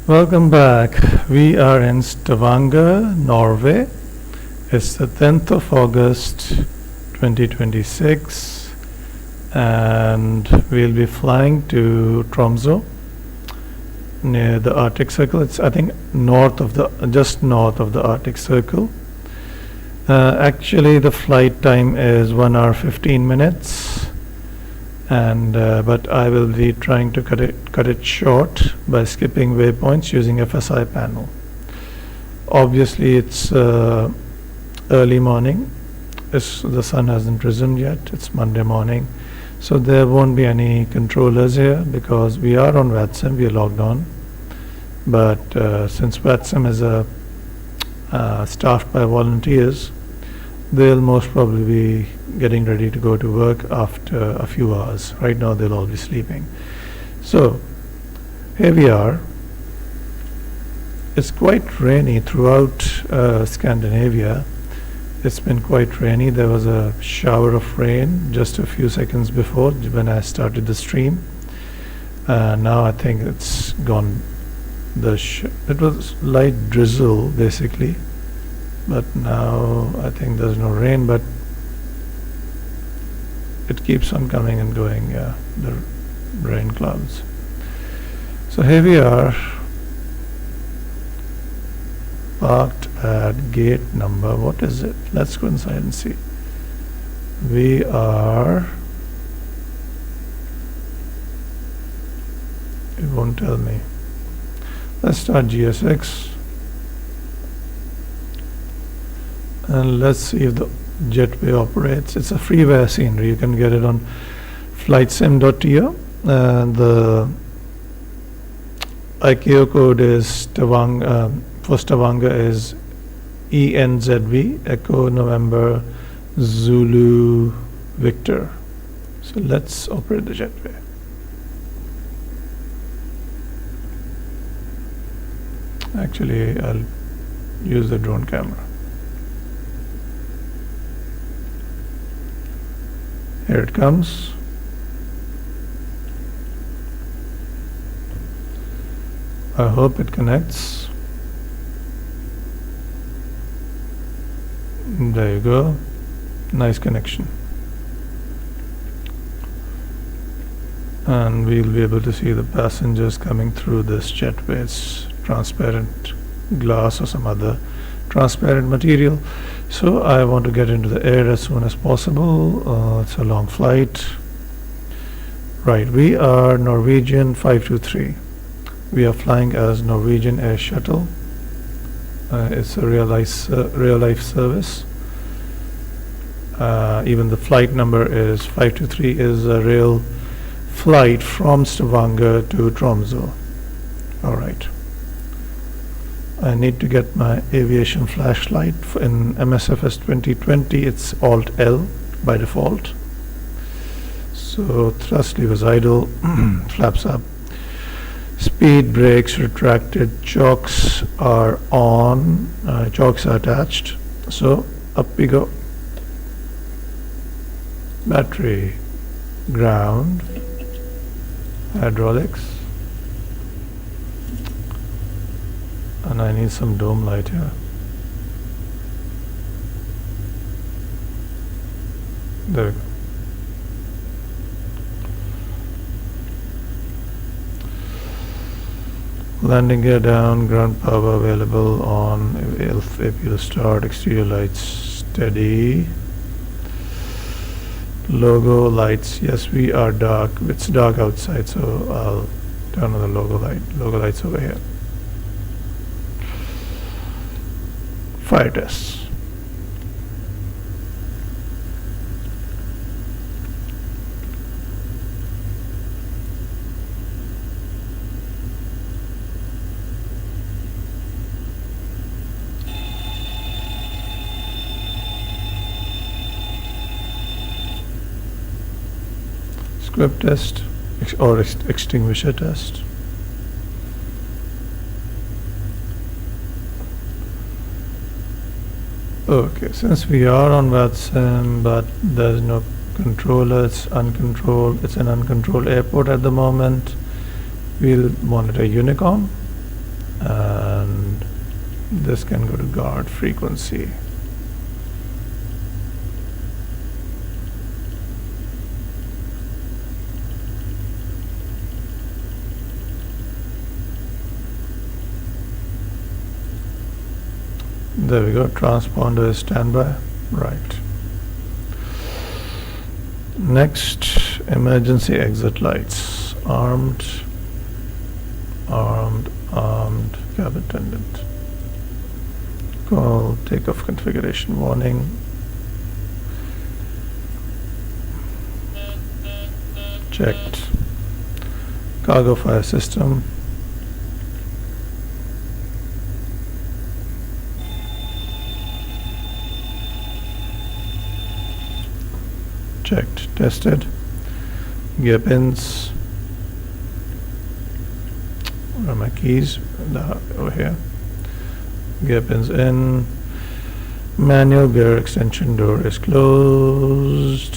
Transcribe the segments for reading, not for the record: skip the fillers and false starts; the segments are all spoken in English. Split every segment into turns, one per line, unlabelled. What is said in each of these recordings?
Welcome back. We are in Stavanger, Norway. It's the 10th of August 2026 and we'll be flying to Tromsø near the Arctic Circle. It's I think just north of the Arctic Circle. Actually the flight time is 1 hour 15 minutes and but I will be trying to cut it short by skipping waypoints using FSI panel. Obviously it's early morning. The sun hasn't risen yet. It's Monday morning, so there won't be any controllers here because we are on VATSIM. We are logged on, but since VATSIM is staffed by volunteers, they'll most probably be getting ready to go to work after a few hours. Right now they'll all be sleeping. So here we are. It's quite rainy throughout Scandinavia. It's been quite rainy. There was a shower of rain just a few seconds before when I started the stream. Now I think it's gone. It was light drizzle basically, but now I think there's no rain, but it keeps on coming and going, the rain clouds. So here we are, parked at gate number, what is it? Let's go inside and see. We are, it won't tell me. Let's start GSX and let's see if the jetway operates. It's a freeware scenery. You can get it on flightsim.to. The ICAO code is for Stavanger is ENZV, Echo November Zulu Victor. So let's operate the jetway. Actually, I'll use the drone camera. Here it comes. I hope it connects. There you go. Nice connection. And we'll be able to see the passengers coming through this jetway. It's transparent glass or some other transparent material. So I want to get into the air as soon as possible. It's a long flight. Right, we are Norwegian 523. We are flying as Norwegian Air Shuttle. It's a real life service. Even the flight number is 523 is a real flight from Stavanger to Tromsø. All right. I need to get my aviation flashlight. In MSFS 2020 it's Alt L by default. So thrust levers idle, flaps up, speed brakes retracted, chocks are on, chocks are attached. So up we go. Battery, ground, hydraulics. And I need some dome light here. There we go. Landing gear down, ground power available on, APU start, exterior lights steady. Logo lights, yes we are dark, it's dark outside, so I'll turn on the logo lights over here. Fire tests. Squib test or extinguisher test. Okay, since we are on VATSIM but there's no controller, it's uncontrolled, it's an uncontrolled airport at the moment, we'll monitor Unicom. This can go to guard frequency. There we go, transponder is standby. Right. Next, emergency exit lights. Armed, cab attendant. Call takeoff configuration warning. Checked. Cargo fire system. Checked. Tested. Gear pins. Where are my keys? Over here. Gear pins in. Manual gear extension door is closed.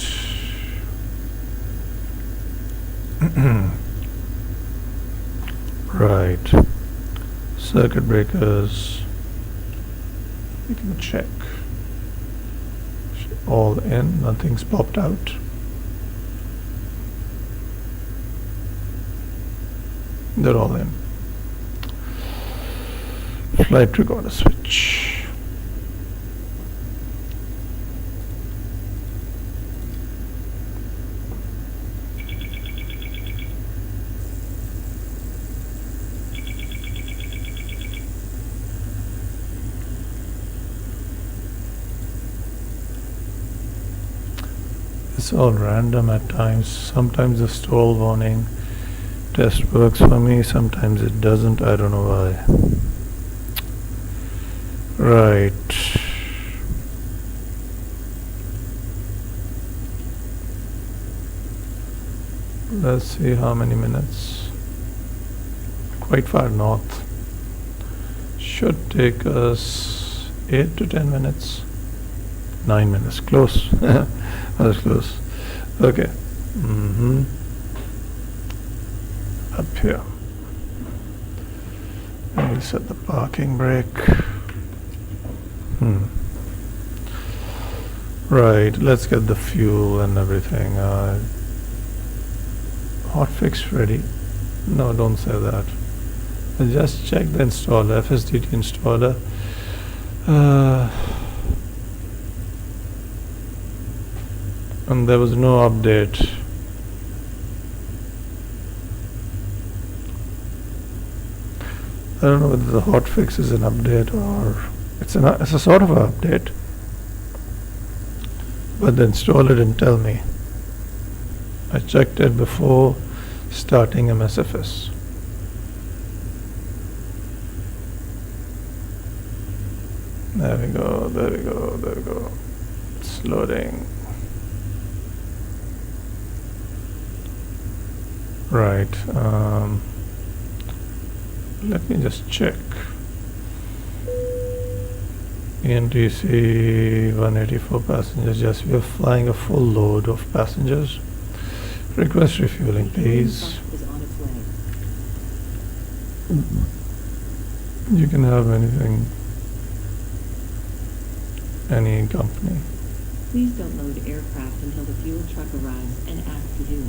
Right. Circuit breakers. You can check. All in, nothing's popped out. They're all in. Flight recorder switch. It's all random at times. Sometimes the stall warning test works for me, sometimes it doesn't. I don't know why. Right. Let's see how many minutes. Quite far north. Should take us 8 to 10 minutes. 9 minutes. Close. That was close. Okay. Up here. And we'll set the parking brake. Right, let's get the fuel and everything. Hotfix ready. No, don't say that. I just check the installer, FSDT installer. And there was no update. I don't know whether the hotfix is an update or it's a sort of an update. But the installer didn't tell me. I checked it before starting MSFS. There we go, there we go, there we go. It's loading. Right. Let me just check. ENTC 184 passengers. Yes, we are flying a full load of passengers. Request refueling, please. You can have anything, any company.
Please don't load aircraft until the fuel truck arrives and ask to do it.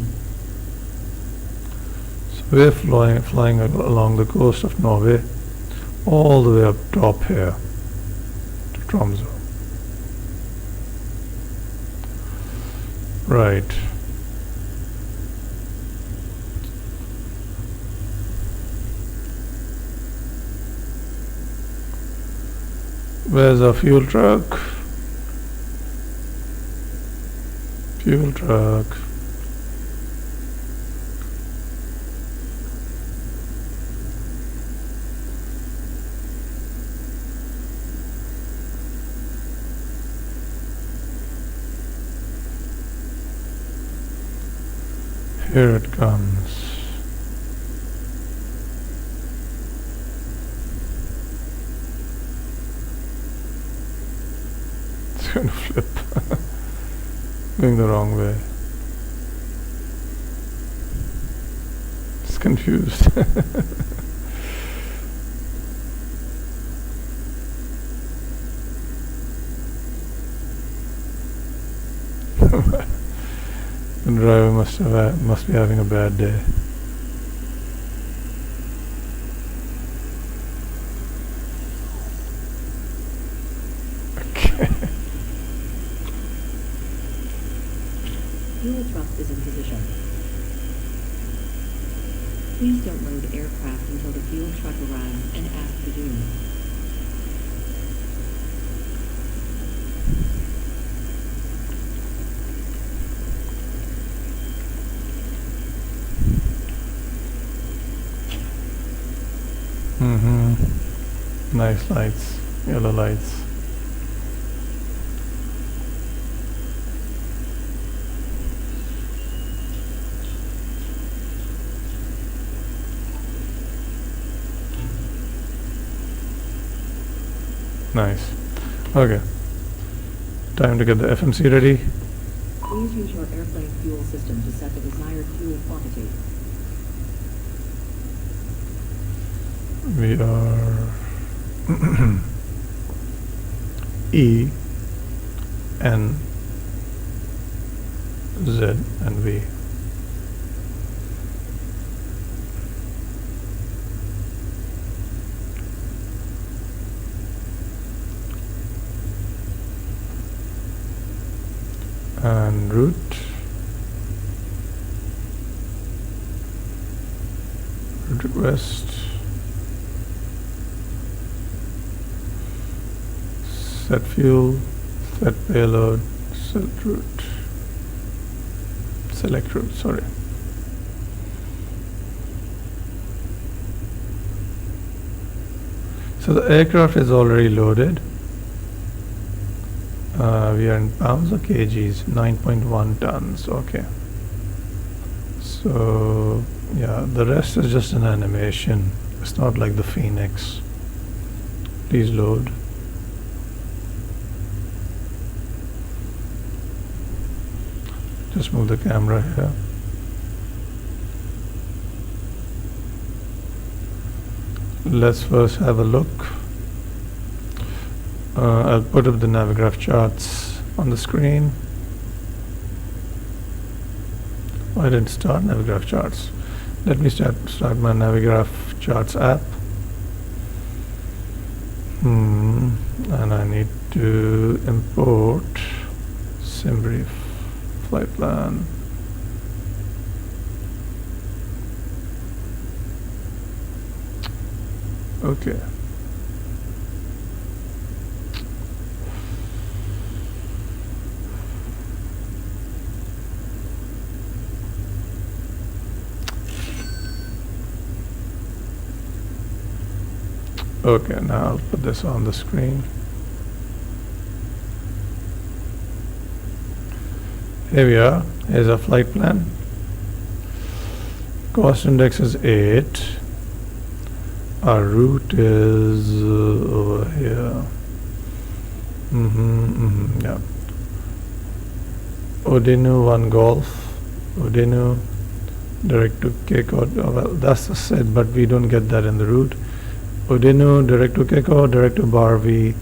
So we're flying along the coast of Norway, all the way up top here to Tromsø. Right. Where's our fuel truck? Fuel truck. Here it comes. It's going to flip. Going the wrong way. It's confused. The driver must be having a bad day. Okay.
Fuel truck is in position. Please don't load aircraft until the fuel truck arrives and ask to do.
Nice lights, yellow lights. Nice. Okay. Time to get the FMC ready.
Please use your airplane fuel system to set the desired fuel quantity.
We are E, N, Z, and V. And route. Route request. Set fuel, set payload, set route. Select route, sorry. So the aircraft is already loaded. We are in pounds or kgs, 9.1 tons, okay. So, yeah, the rest is just an animation. It's not like the Phoenix. Please load. Just move the camera here. Let's first have a look. I'll put up the Navigraph charts on the screen. I didn't start Navigraph charts. Let me start my Navigraph charts app. And I need to import SimBrief flight plan. Okay. Okay, now I'll put this on the screen. Here we are. Here's our flight plan. Cost index is 8. Our route is over here. Yeah. Odinu 1 Golf. Odinu direct to Cape Cod. Oh, well, that's the set, but we don't get that in the route. Odinu, direct to Cape Cod, direct to Barvi,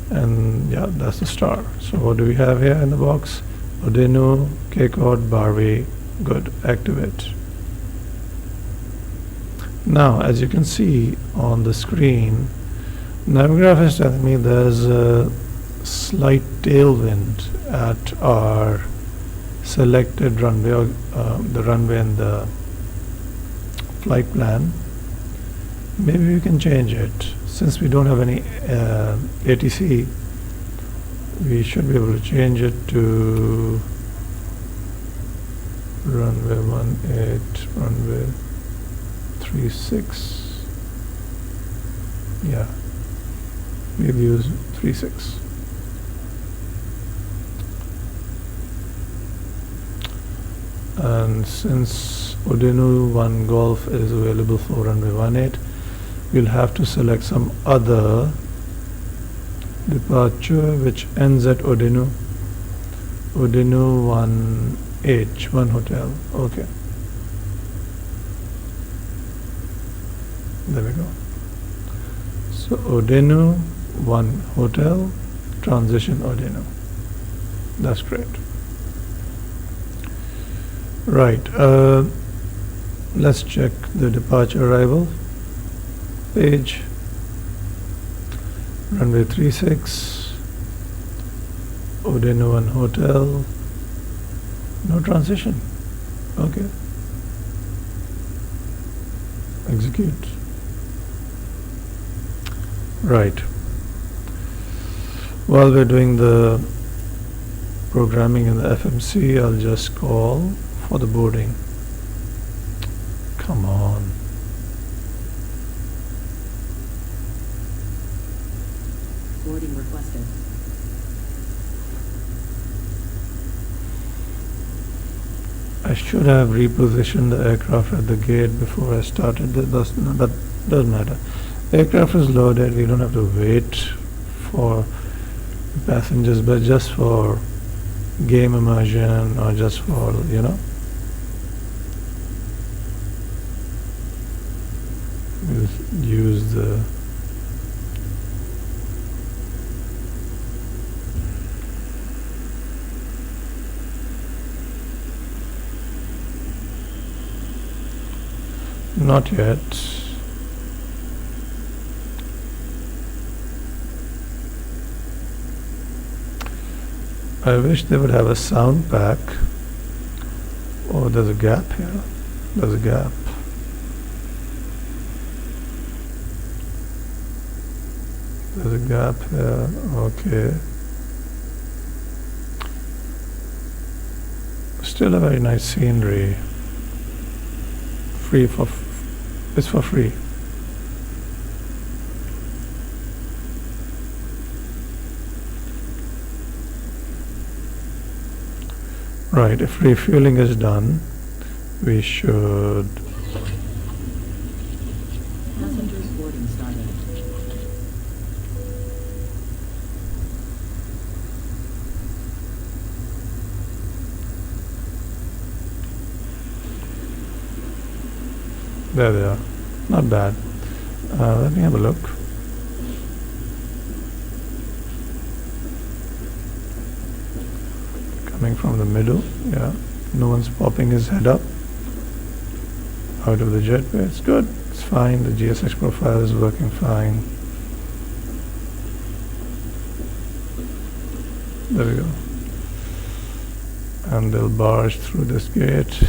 and yeah, that's the star. So what do we have here in the box? Odinu, Cape Cod, Barvi. Good, activate. Now, as you can see on the screen, Navigraph is telling me there's a slight tailwind at our selected runway, or the runway in the flight plan. Maybe we can change it. Since we don't have any ATC, we should be able to change it to runway 18, runway 36. Yeah, we'll use 36. And since Odinu 1 Golf is available for runway 18, we'll have to select some other departure which ends at Odinu. Odinu 1H, 1 hotel. Okay. There we go. So Odinu 1 hotel, transition Odinu. That's great. Right. Let's check the departure arrival page. Runway 36. Odeno 1 Hotel. No transition. Okay. Execute. Right. While we're doing the programming in the FMC, I'll just call for the boarding. Come on.
Boarding requested.
I should have repositioned the aircraft at the gate before I started. That doesn't matter. The aircraft is loaded. We don't have to wait for passengers, but just for game immersion or just for, you know, we'll use the not yet. I wish they would have a sound pack. Oh, there's a gap here. There's a gap. There's a gap here. Okay. Still a very nice scenery. Free for it's for free. Right, if refueling is done, we should
Passengers boarding started.
there they are. Not bad. Let me have a look. Coming from the middle, yeah. No one's popping his head up out of the jetway. It's good. It's fine. The GSX profile is working fine. There we go. And they'll barge through this gate.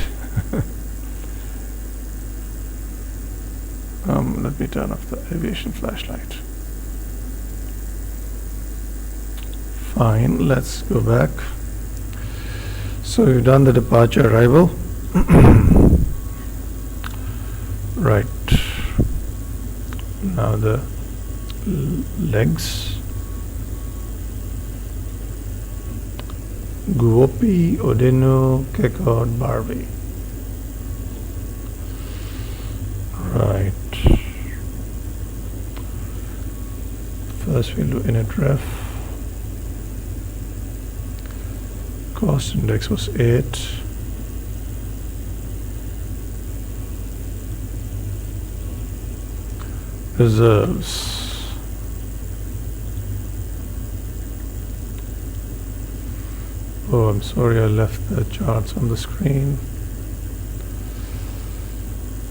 Let me turn off the aviation flashlight. Fine, let's go back. So we've done the departure arrival. Right. Now the legs. Guopi, Odeno, Kekod, Barbie. Right. First we'll do init ref. Cost index was 8. Reserves. Oh, I'm sorry, I left the charts on the screen.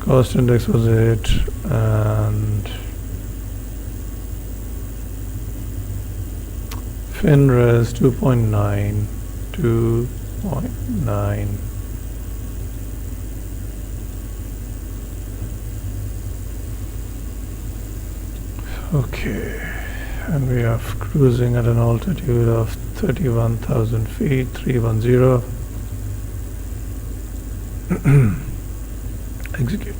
Cost index was 8 and FinRes 2.9. 2.9. Okay, and we are cruising at an altitude of 31,000 feet, 310. Execute.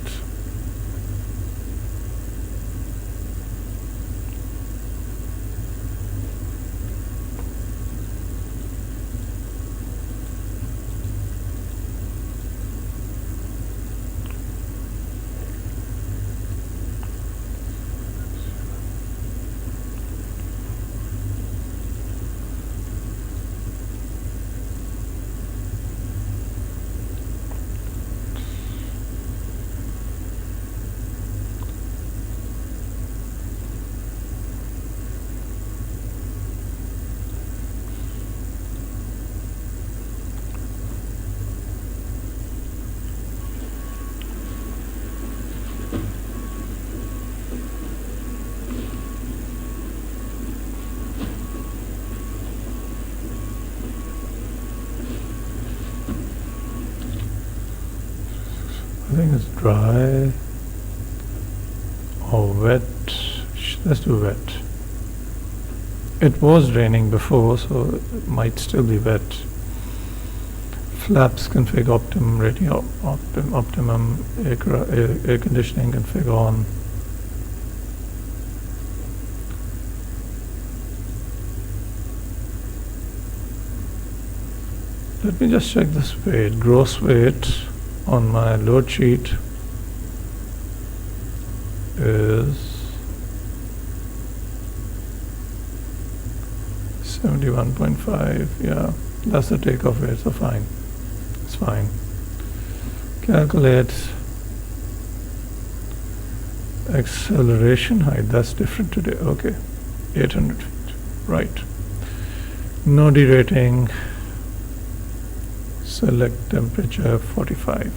is dry or wet. Let's do wet. It was raining before, so it might still be wet. Flaps config optimum rating, optimum air conditioning config on. Let me just check this weight. Gross weight on my load sheet is 71.5. Yeah, that's the takeoff weight, so fine. It's fine. Calculate acceleration height. That's different today. Okay, 800 feet. Right. No derating. Select temperature 45.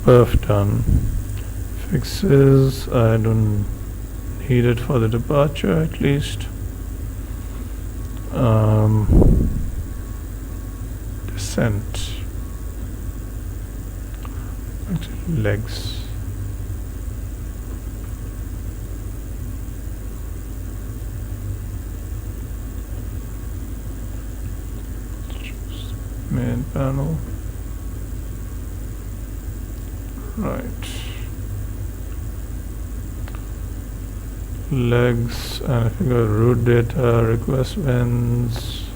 Perf done. Fixes, I don't need it for the departure at least. Descent. Actually, legs. Main panel. Right. Legs, and if you go route data, request wins.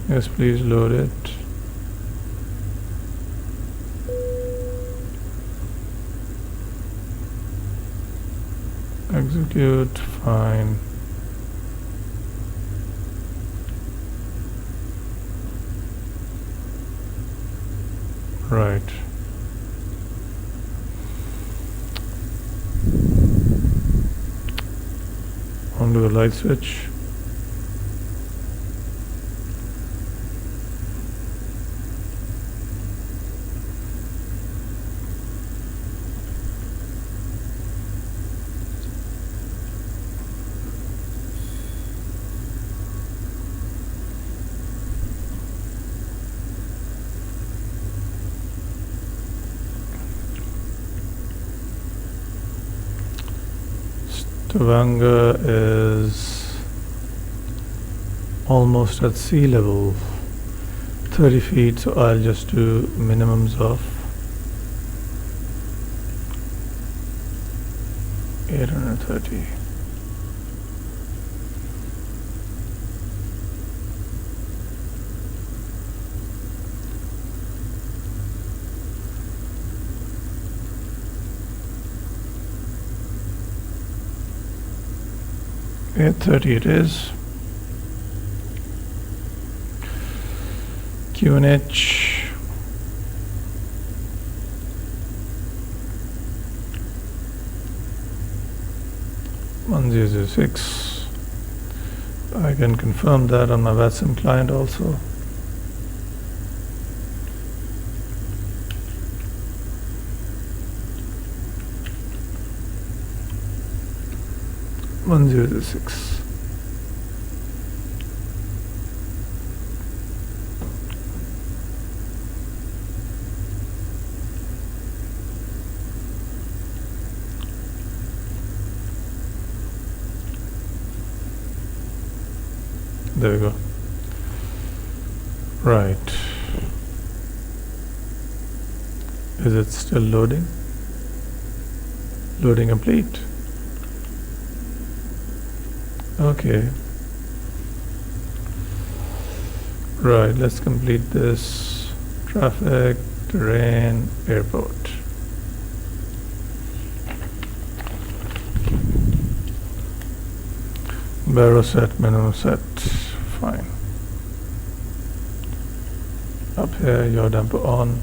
Yes, please load it. Execute, fine. Right. Onto the light switch. Stavanger is almost at sea level, 30 feet, so I'll just do minimums of 830. .30 it is. QNH. (1006). I can confirm that on my VATSIM client also. (1006). There we go. Right. Is it still loading? Loading complete. Okay. Right, let's complete this. Traffic, terrain, airport. Barrow set, minimum set, fine. Up here, yaw damper on.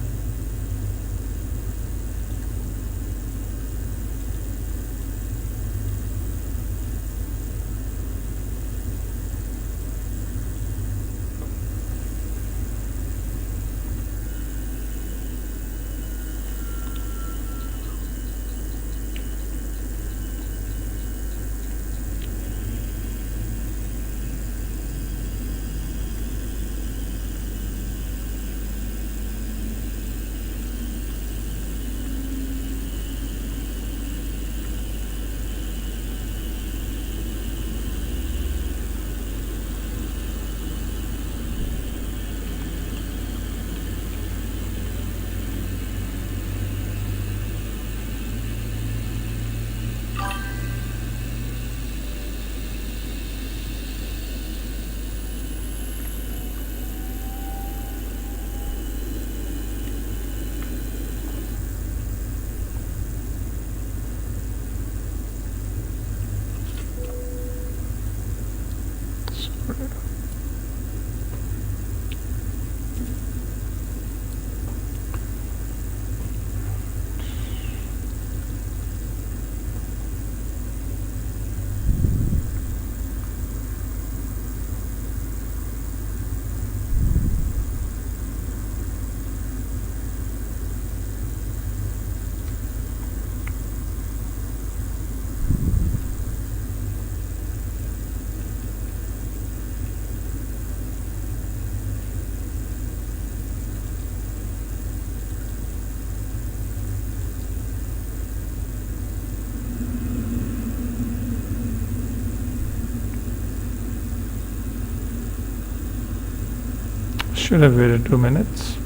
Should have waited 2 minutes.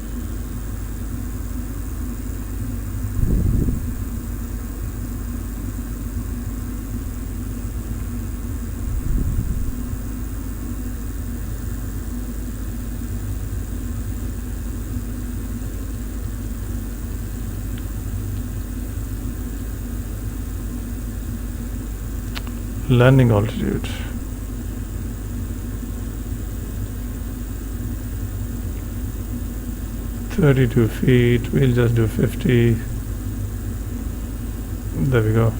Landing altitude. $32 feet, we'll just do 50. There we go.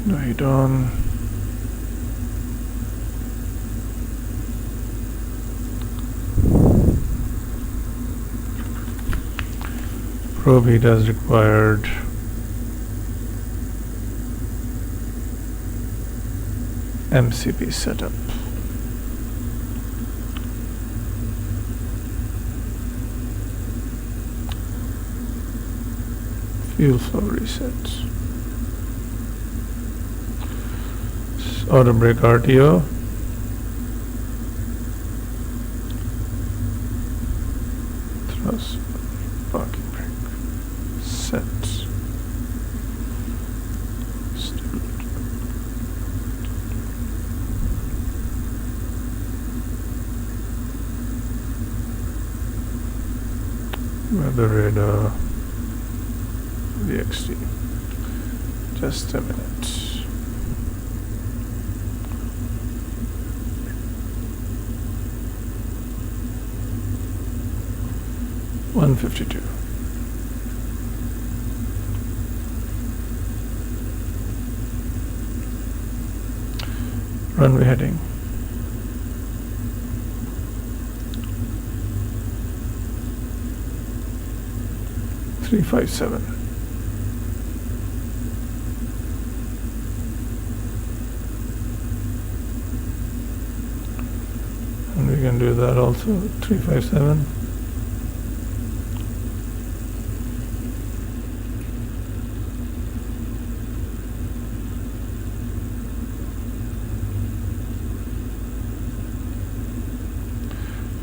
No heat on. Probe heat as required. MCP setup. Fuel flow reset. Auto brake RTO. Thrust parking brake. Set. Weather radar, VXT. Just a minute. $152. Runway heading. $357. And we can do that also. 357.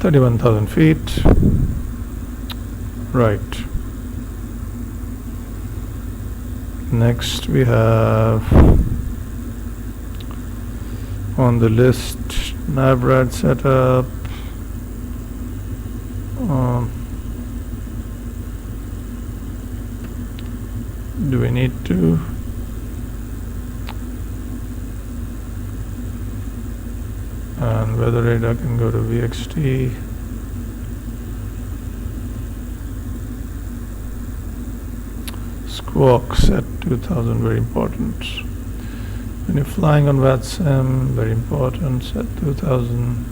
31,000 feet. Right. Next we have on the list Navrad setup. Do we need to? And weather radar can go to VXT. Squawk set 2000, very important. When you're flying on VATSIM, very important, set 2000.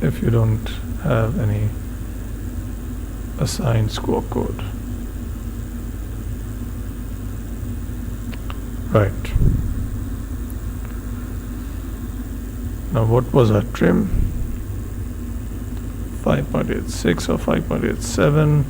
If you don't have any assigned squawk code. Right. Now what was our trim? 5.86 or 5.87.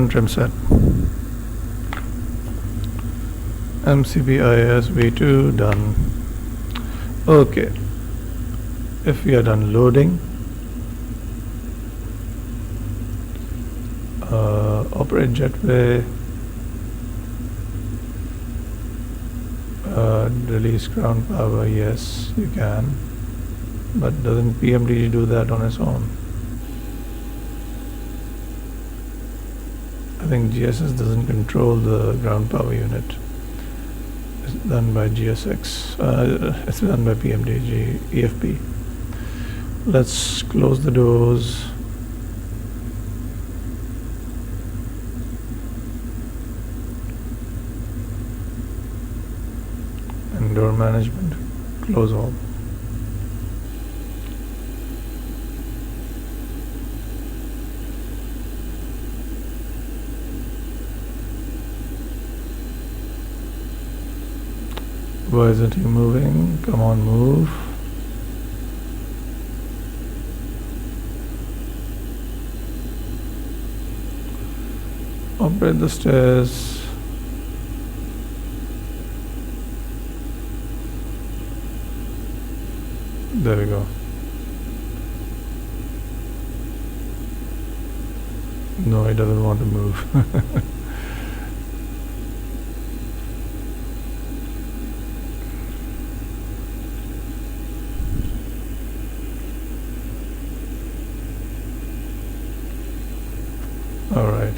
Trim set. MCBIS V2 done. Okay. If we are done loading, operate jetway, release ground power, yes you can, but doesn't PMDG do that on its own? I think GSS doesn't control the ground power unit. It's done by GSX. It's done by PMDG, EFP. Let's close the doors. And door management, close all. Why isn't he moving? Come on, move. Operate the stairs. There we go. No, he doesn't want to move. Alright,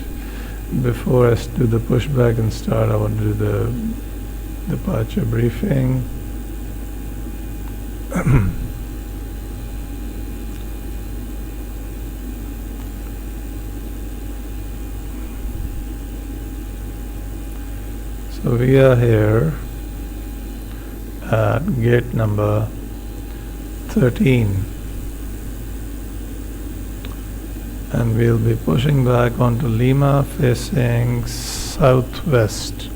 before I do the pushback and start, I want to do the departure briefing. So we are here at gate number 13. And we'll be pushing back onto Lima facing southwest,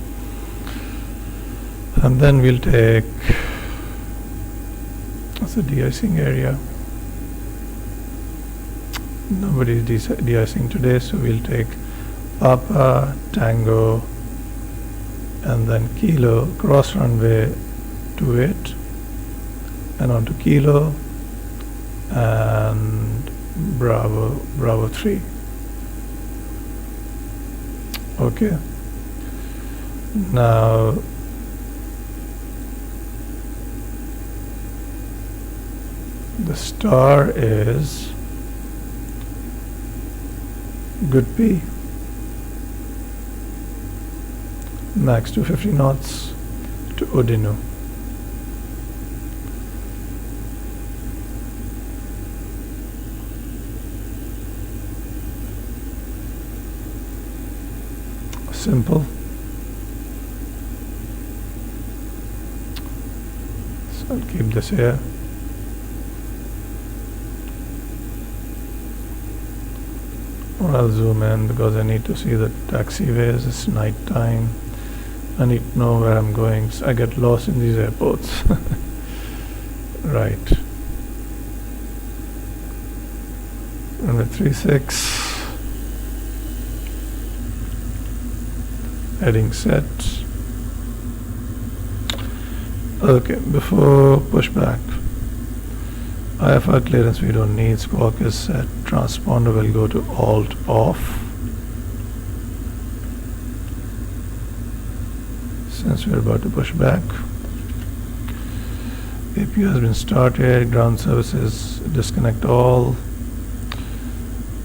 and then we'll take, that's a de-icing area. Nobody's de-icing today, so we'll take Papa, Tango, and then Kilo, cross runway 28, and onto Kilo, and Bravo 3. Okay. Now the star is good P. Max 250 knots to Udinu. Simple. So I'll keep this here. Or I'll zoom in because I need to see the taxiways. It's night time. I need to know where I'm going. So I get lost in these airports. Right. Runway 36. Heading set. Okay, before pushback. IFR clearance we don't need. Squawk is set. Transponder will go to alt off. Since we're about to push back. APU has been started. Ground services disconnect all.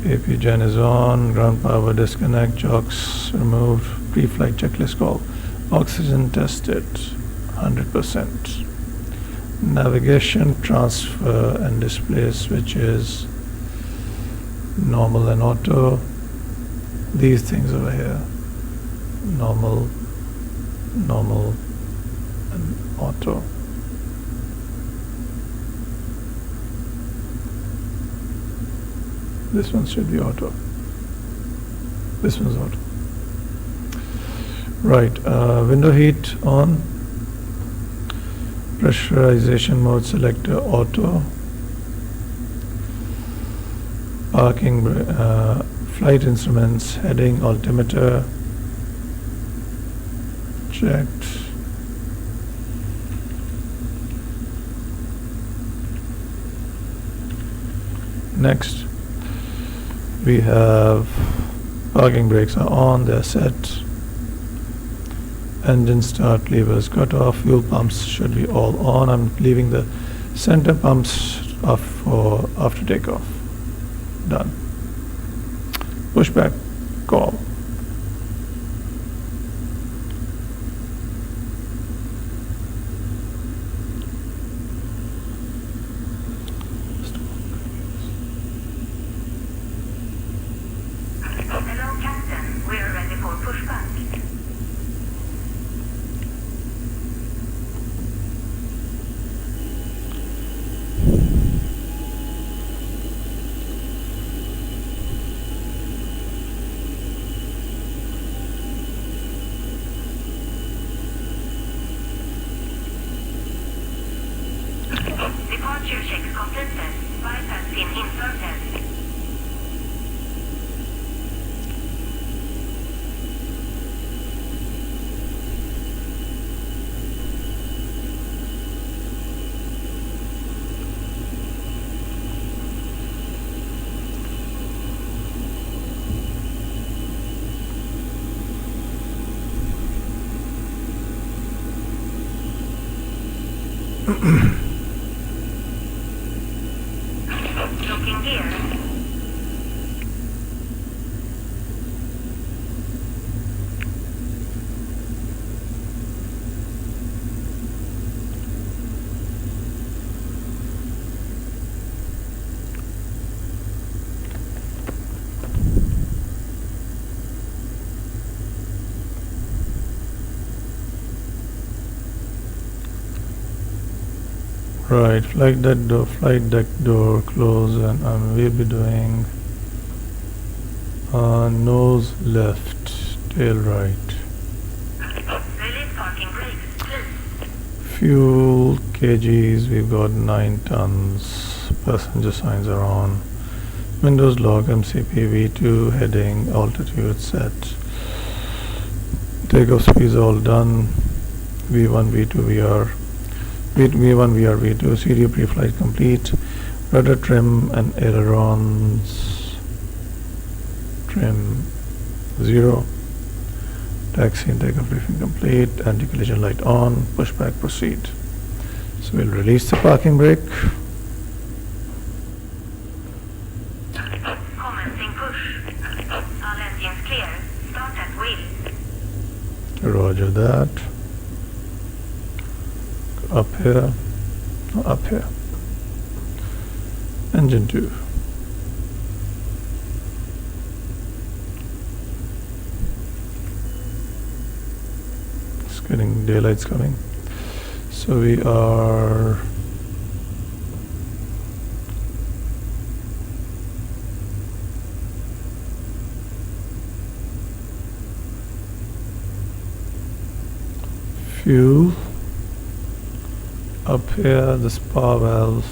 APU gen is on. Ground power disconnect. Jocks removed. Pre-flight checklist call. Oxygen tested 100%. Navigation, transfer and display switches, normal and auto. These things over here, normal, normal and auto. This one should be auto. This one's auto. Right, window heat on. Pressurization mode selector auto. Parking, flight instruments, heading, altimeter checked. Next, we have parking brakes are on, they're set. Engine start levers cut off. Fuel pumps should be all on. I'm leaving the center pumps off for after takeoff. Done. Pushback call.
Hello, Captain. We're ready for pushback. Departure checks completed. Bypass pin inserted. Looking gear.
Right, flight deck door close, and we'll be doing nose left, tail right.
Release parking brakes, please.
Fuel kgs, we've got 9 tons. Passenger signs are on. Windows lock, MCP V2, heading, altitude set. Takeoff speeds all done. V1, V2, VR. V1, VR, V2, CDU pre-flight complete. Rudder trim and ailerons. Trim 0. Taxi and takeoff briefing complete. Anti-collision light on. Pushback proceed. So we'll release the parking brake.
Commencing push. All engines clear. Start at wheel.
Roger that. Up here. No, up here. Engine 2. It's getting daylight's coming. So we are fuel. Up here, the spar valve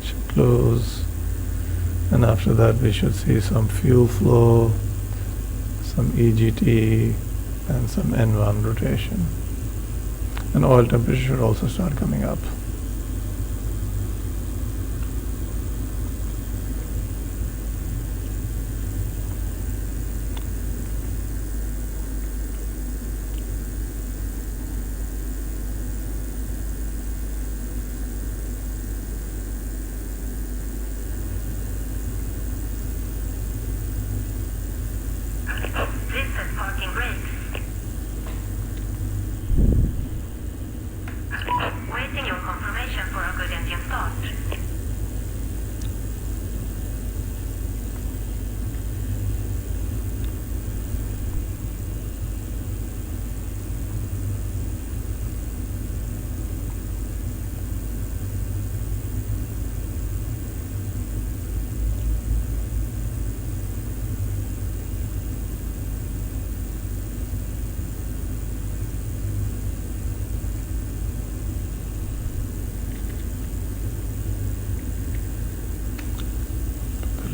should close, and after that we should see some fuel flow, some EGT, and some N1 rotation, and oil temperature should also start coming up.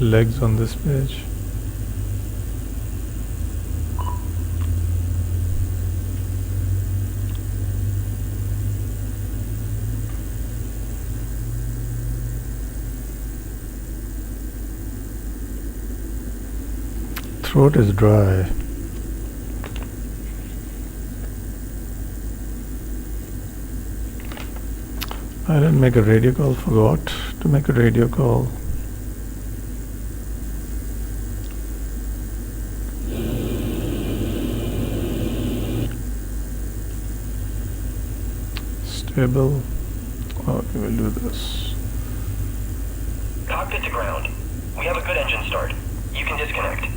Legs on this page. Throat is dry. I didn't make a radio call, forgot to make a radio call. Stable. Okay, we'll do this.
Cockpit to ground. We have a good engine start. You can disconnect.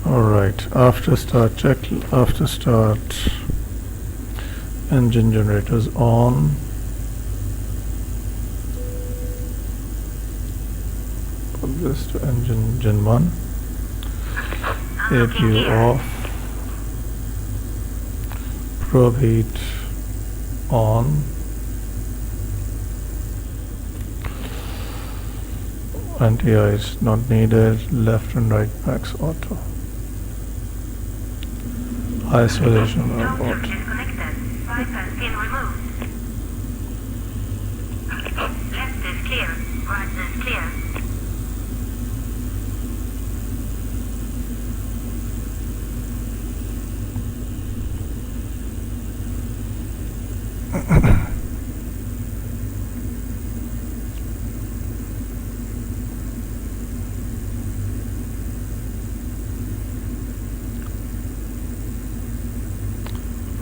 Alright, after start, engine generators on. Put this to engine 1. APU off. Probe heat on. Anti-ice not needed. Left and right packs auto. Isolation valve auto.
Disconnected. Bypass pin removed. Left is clear. Right is clear.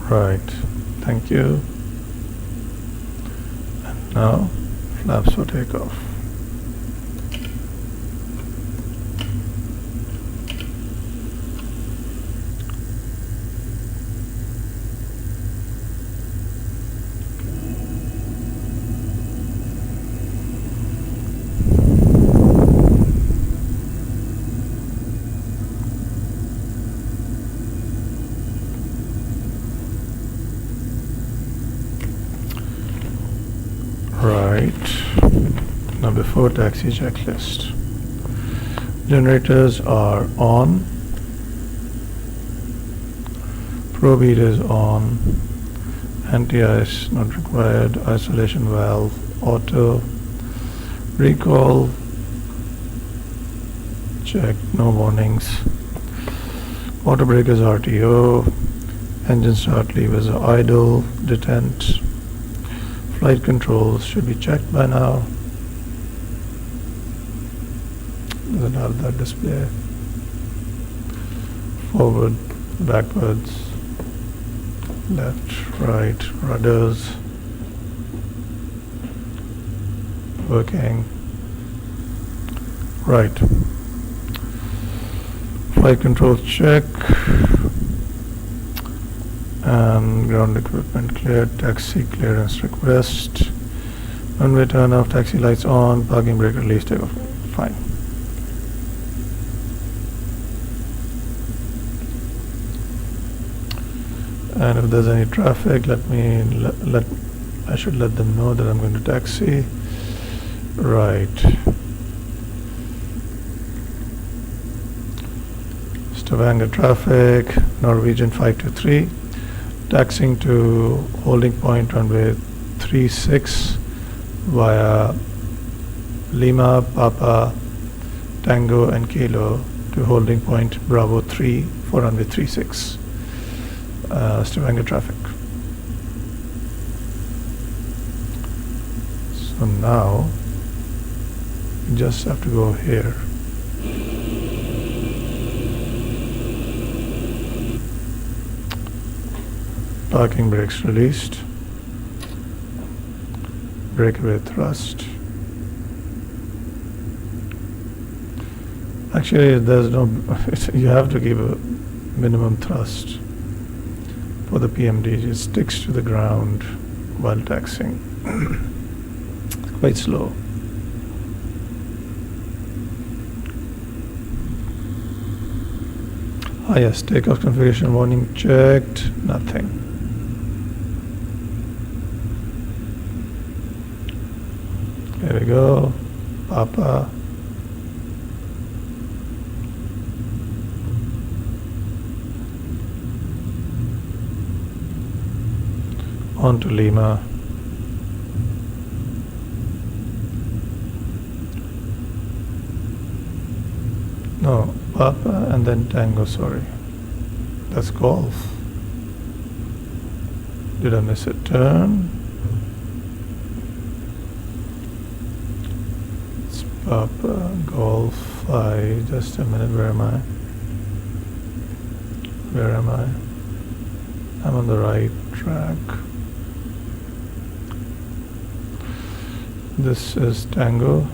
Right, thank you. And now, flaps for takeoff. Right, now before taxi checklist. Generators are on. Probe heat is on. Anti-ice not required. Isolation valve auto. Recall check, no warnings. Auto brake is RTO. Engine start levers are idle. Detent. Flight controls should be checked by now. Doesn't have that display. Forward, backwards, left, right, rudders working. Right. Flight controls check. And ground equipment cleared. Taxi clearance request. Runway turn off, taxi lights on, parking brake release, takeoff. Fine. And if there's any traffic, I should let them know that I'm going to taxi. Right. Stavanger traffic, Norwegian 523, taxiing to holding point runway 36 via Lima, Papa, Tango and Kilo to holding point Bravo 3 for runway 36. Stavanger traffic. So now you just have to go here. Parking brakes released. Breakaway thrust. Actually, there's no. You have to give a minimum thrust for the PMDG. It sticks to the ground while taxiing. It's quite slow. Ah yes, takeoff configuration warning checked. Nothing. There we go. Papa. On to Lima. No, Papa and then Tango, sorry. That's Golf. Did I miss a turn? It's Papa, Golf 5. Just a minute, where am I? Where am I? I'm on the right track. This is Tango.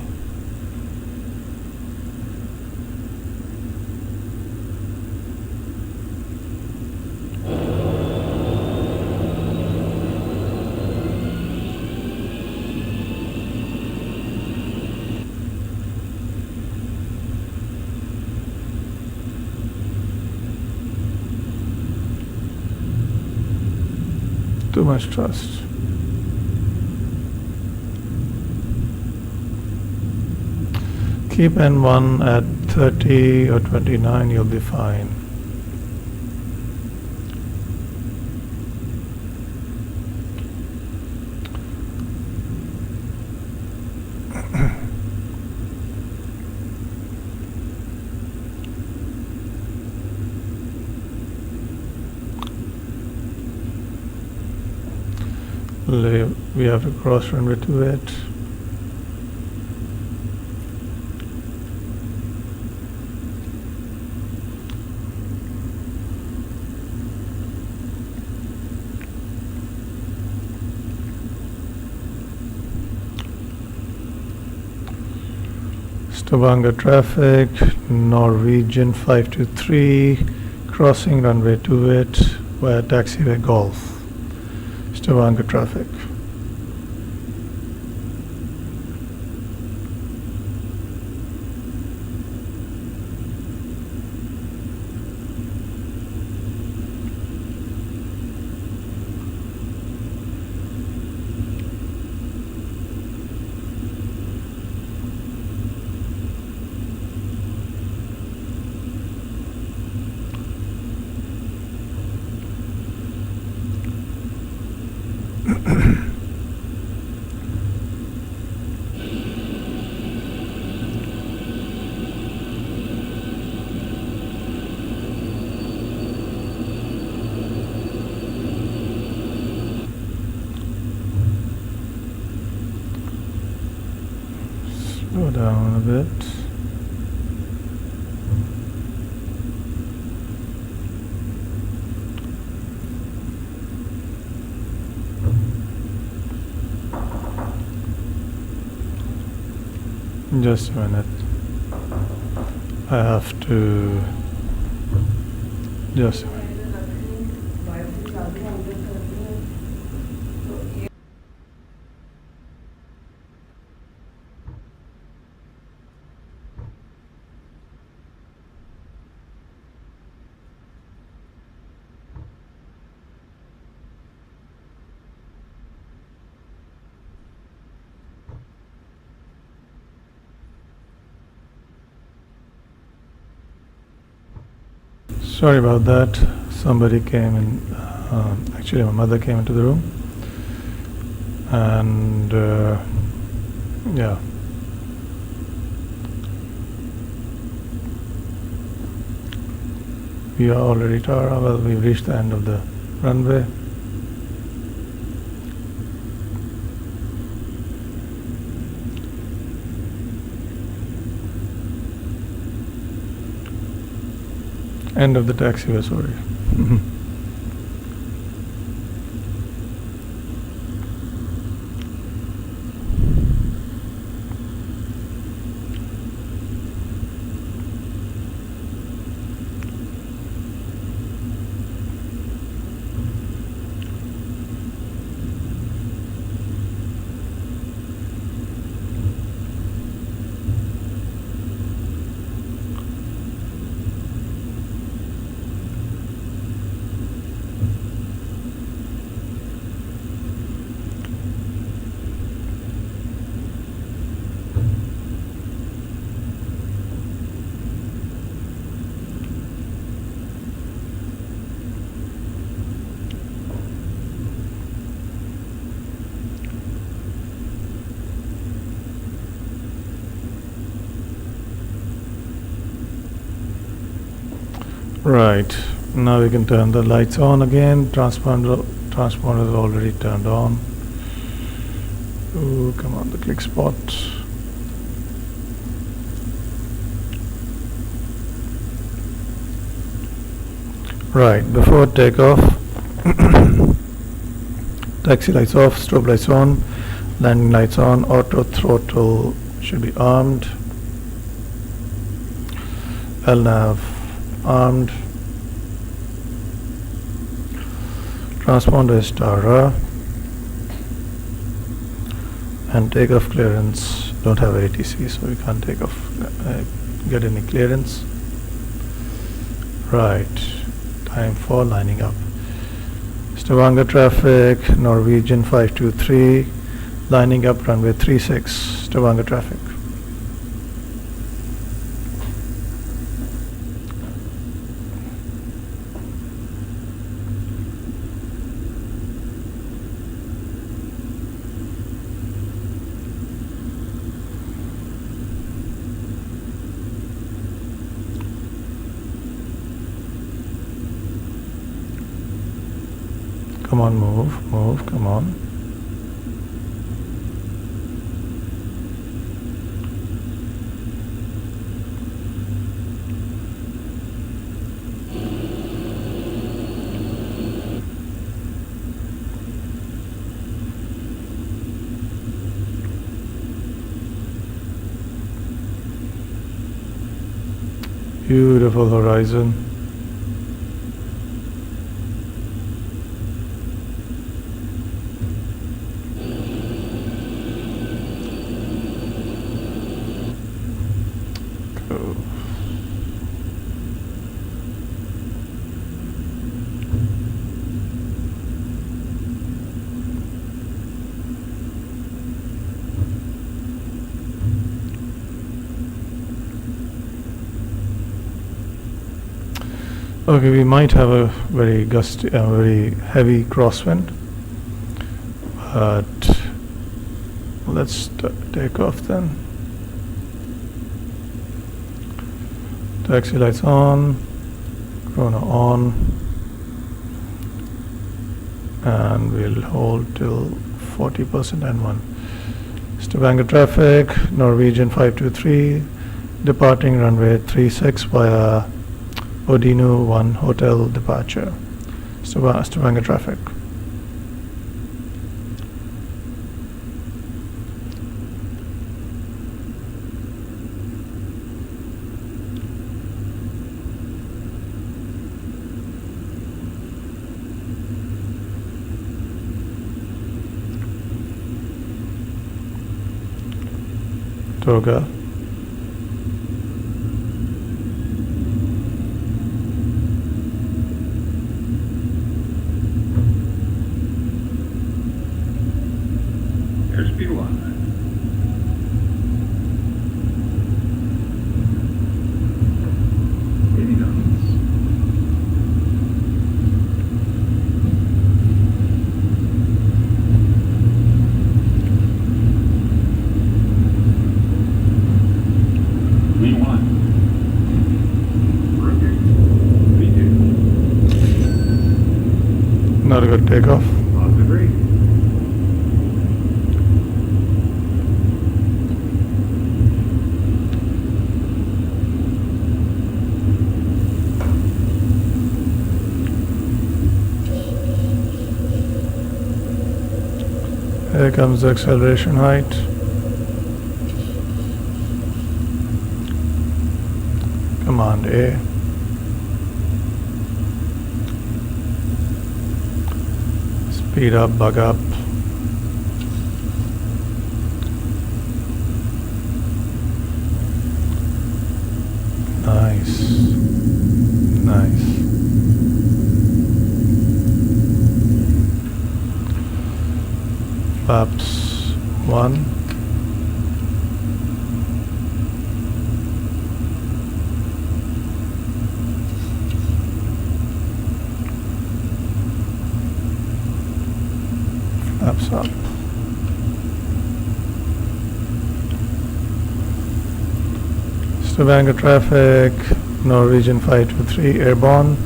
Too much trust. Keep N1 at 30 or 29, you'll be fine. We have to cross runway 28. Stavanger traffic, Norwegian 523, crossing runway 28 via taxiway Golf. Stavanger traffic. Slow down a bit. Just a minute. I have to. Just a minute. Sorry about that. Somebody came in. Actually, my mother came into the room, and yeah. We are already well, we've reached the end of the runway. End of the taxiway, sorry. Right, now we can turn the lights on again. Transponder is already turned on. Oh, come on, the click spot. Right, before takeoff, taxi lights off, strobe lights on, landing lights on, auto throttle should be armed, LNAV armed, transponder is Tara, and takeoff clearance. Don't have ATC, so we can't take off, get any clearance. Right, time for lining up. Stavanger traffic, Norwegian 523, lining up runway 36, Stavanger traffic. Come on, move, come on. Beautiful horizon. Okay, we might have a very gusty, very heavy crosswind, but let's take off then. Taxi lights on, chrono on, and we'll hold till 40% N1. Stavanger traffic, Norwegian 523, departing runway 36 via Odinu 1 hotel departure. Stavanger traffic. Toga. Not a good takeoff.
Positive read.
Here comes the acceleration height. Command A. Speed up, bug up. Nice. Nice. Flaps 1. Flaps up. Stavanger traffic, Norwegian 523 airborne.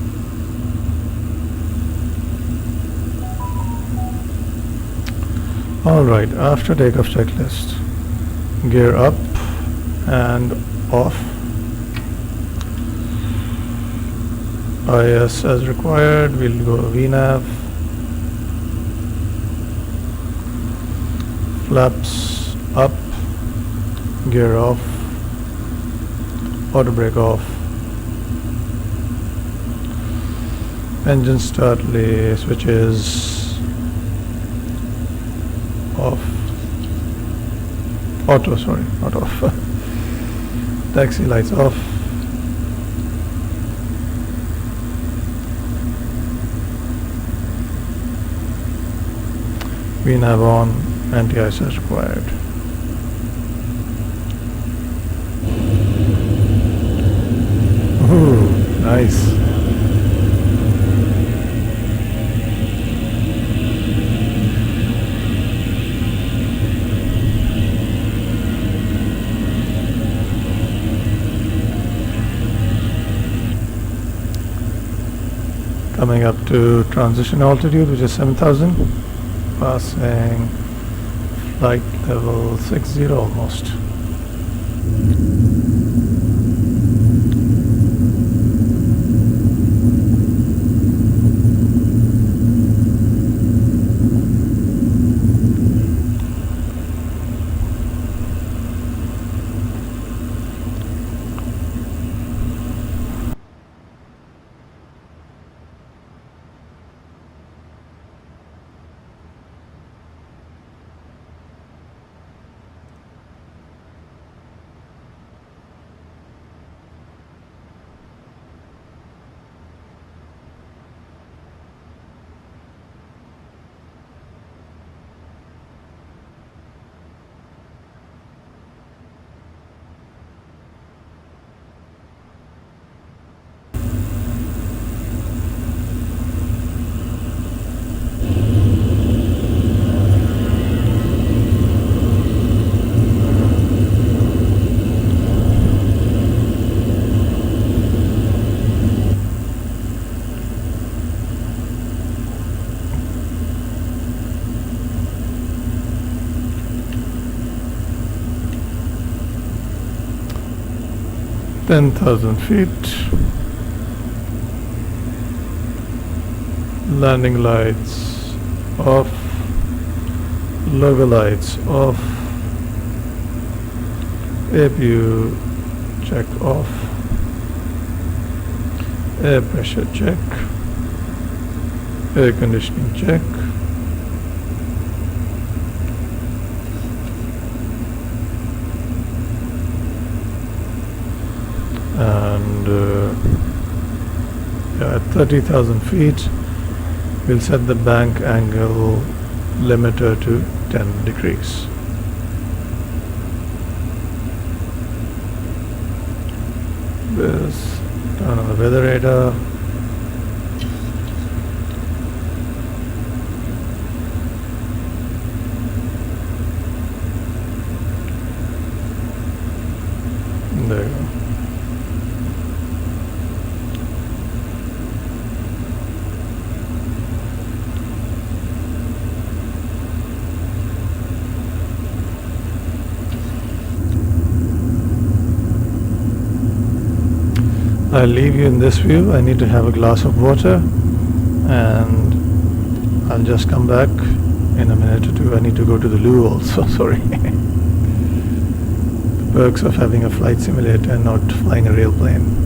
Alright, after takeoff checklist, gear up and off, IS as required, we'll go VNAV, flaps up, gear off, auto brake off, engine start switches off, auto, sorry, not off, taxi lights off, VNAV on, anti-ice as required. Ooh, nice. Coming up to transition altitude, which is 7,000, passing flight level 60 almost. Ten 10,000 feet. Landing lights off. Logo lights off. APU check off. Air pressure check. Air conditioning check. And at 30,000 feet we'll set the bank angle limiter to 10 degrees. This turn on the weather radar. There you go. I'll leave you in this view. I need to have a glass of water, and I'll just come back in a minute or two. I need to go to the loo also, sorry. The perks of having a flight simulator and not flying a real plane.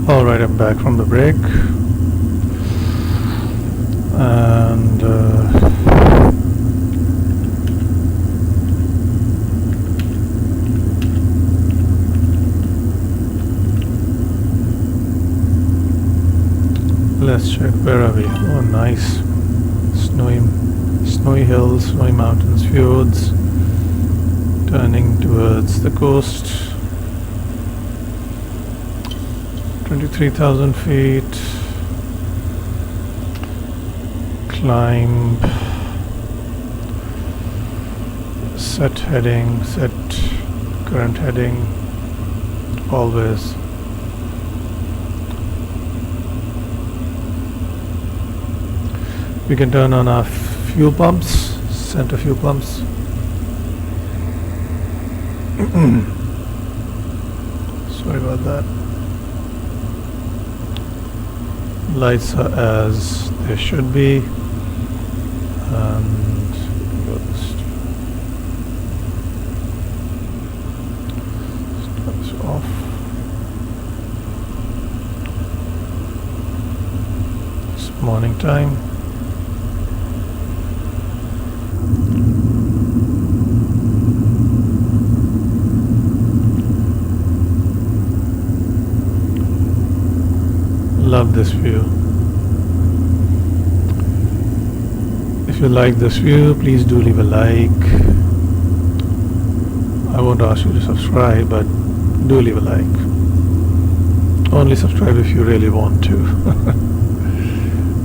Alright, I'm back from the break, and let's check, where are we? Oh, nice. Snowy hills, snowy mountains, fjords, turning towards the coast. 23,000 feet. climb, set heading, set current heading, always. We can turn on our fuel pumps, center fuel pumps. Sorry about that. Lights are as they should be, and go this. Start this off. It's morning time. Love this view. If you like this view, please do leave a like. I won't ask you to subscribe, but do leave a like. Only subscribe if you really want to.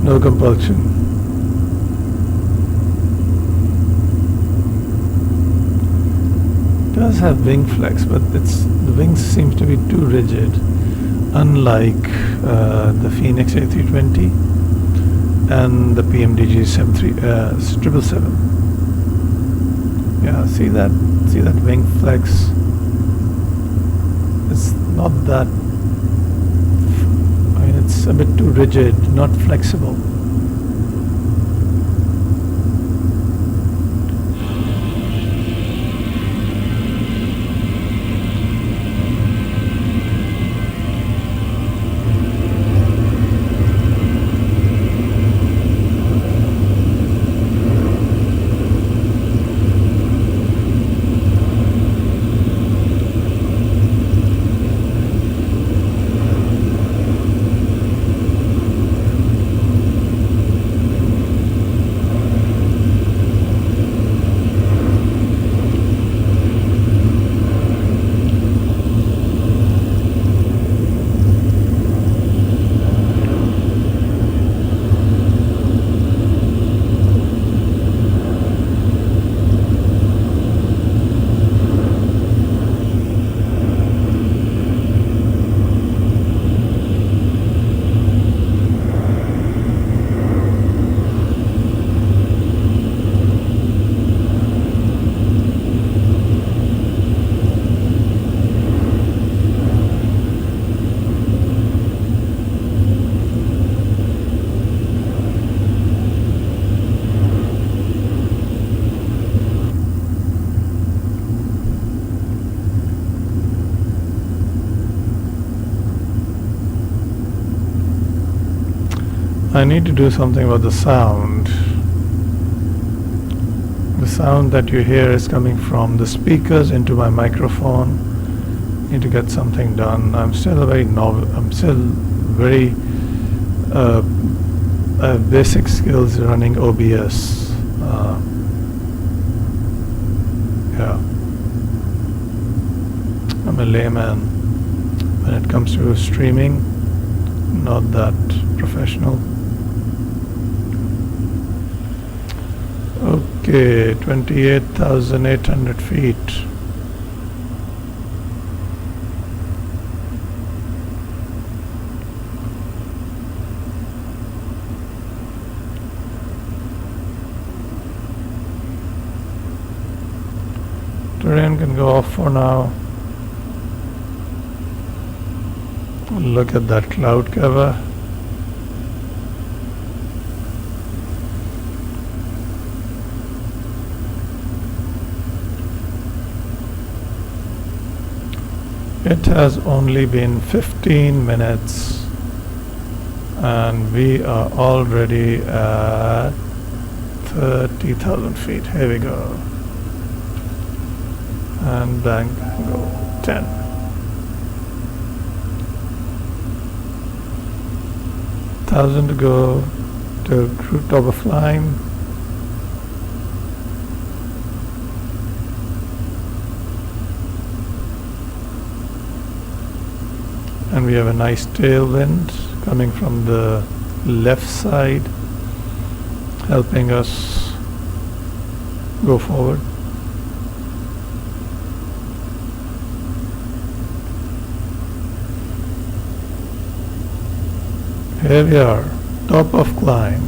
No compulsion. It does have wing flex, but the wings seems to be too rigid. Unlike the Phoenix A320 and the PMDG 777. Yeah, see that wing flex? It's not that, I mean, it's a bit too rigid, not flexible. I need to do something about the sound. The sound that you hear is coming from the speakers into my microphone. Need to get something done. I'm still very I have basic skills running OBS. Yeah, I'm a layman when it comes to streaming. Not that professional. Okay, 28,800 feet. Terrain can go off for now. Look at that cloud cover. It has only been 15 minutes and we are already at 30,000 feet. Here we go. And bang, bang, go. 10. 1,000 to go to cruise top of line. And we have a nice tailwind coming from the left side, helping us go forward. Here we are, top of climb.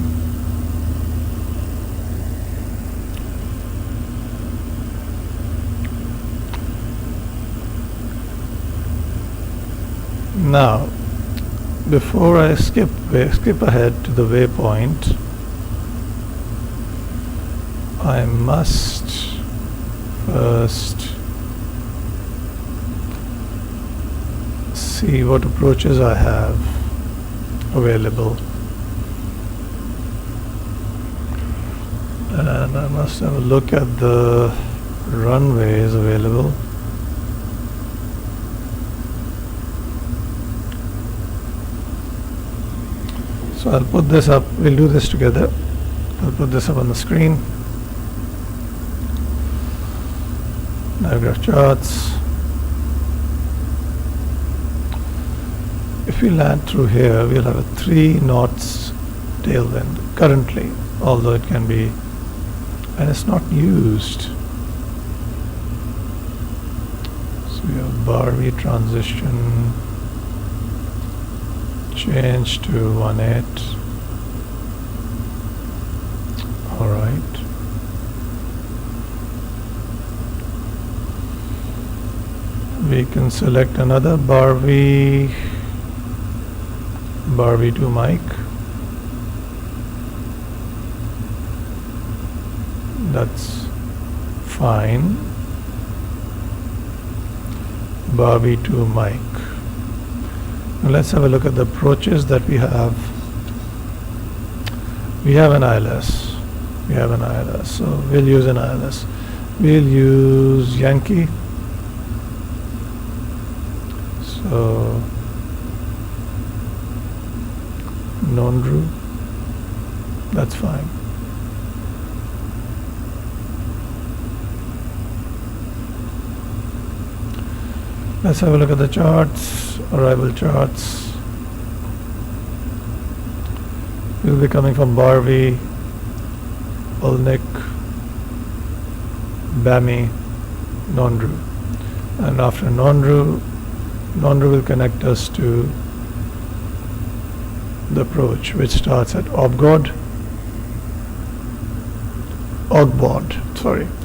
Now, before I skip ahead to the waypoint, I must first see what approaches I have available, and I must have a look at the runways available. So I'll put this up, we'll do this together. I'll put this up on the screen. Diagraph charts. If we land through here, we'll have a 3 knots tailwind currently, although it can be, and it's not used. So we have Barby transition, change to 1.8. All right. We can select another Barby to Mike. That's fine. Barbie to Mike. Now let's have a look at the approaches that we have. We have an ILS. So we'll use an ILS. We'll use Yankee. So Nondru. That's fine. Let's have a look at the charts, arrival charts. We'll be coming from Barvi, Olnik, Bami, Nondru. And after Nondru will connect us to the approach, which starts at Ogbod,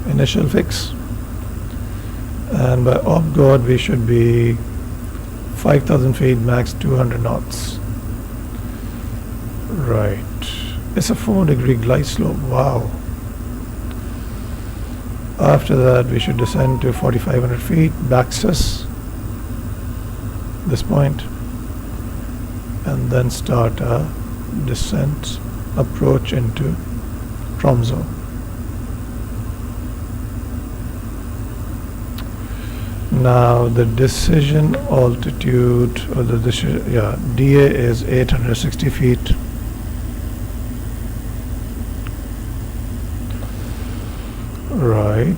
initial fix. And by Ogbod we should be 5,000 feet, max 200 knots. Right. It's a 4-degree glide slope. Wow. After that we should descend to 4,500 feet, Baxus, this point, and then start a descent approach into Tromsø. Now the decision altitude, or the decision, DA is 860 feet. Right.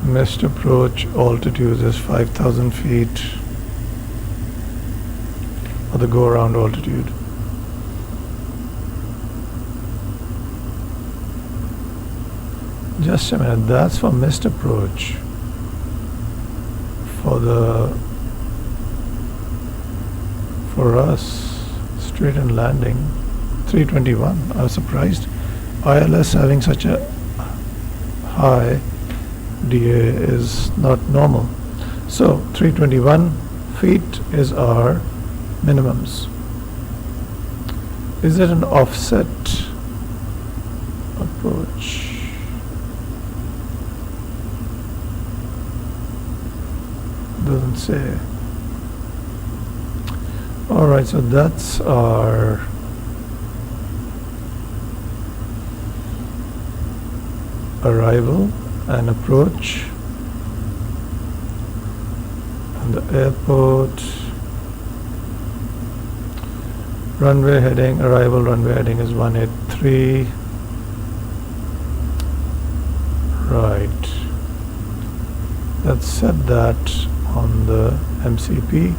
Missed approach altitude is 5,000 feet, or the go around altitude. Just a minute, that's for missed approach. For us, straight and landing, 321. I was surprised. ILS having such a high DA is not normal. So 321 feet is our minimums. Is it an offset approach? Doesn't say. Alright, so that's our arrival and approach, and the airport runway heading, arrival runway heading is 183. Right. Let's set that on the MCP.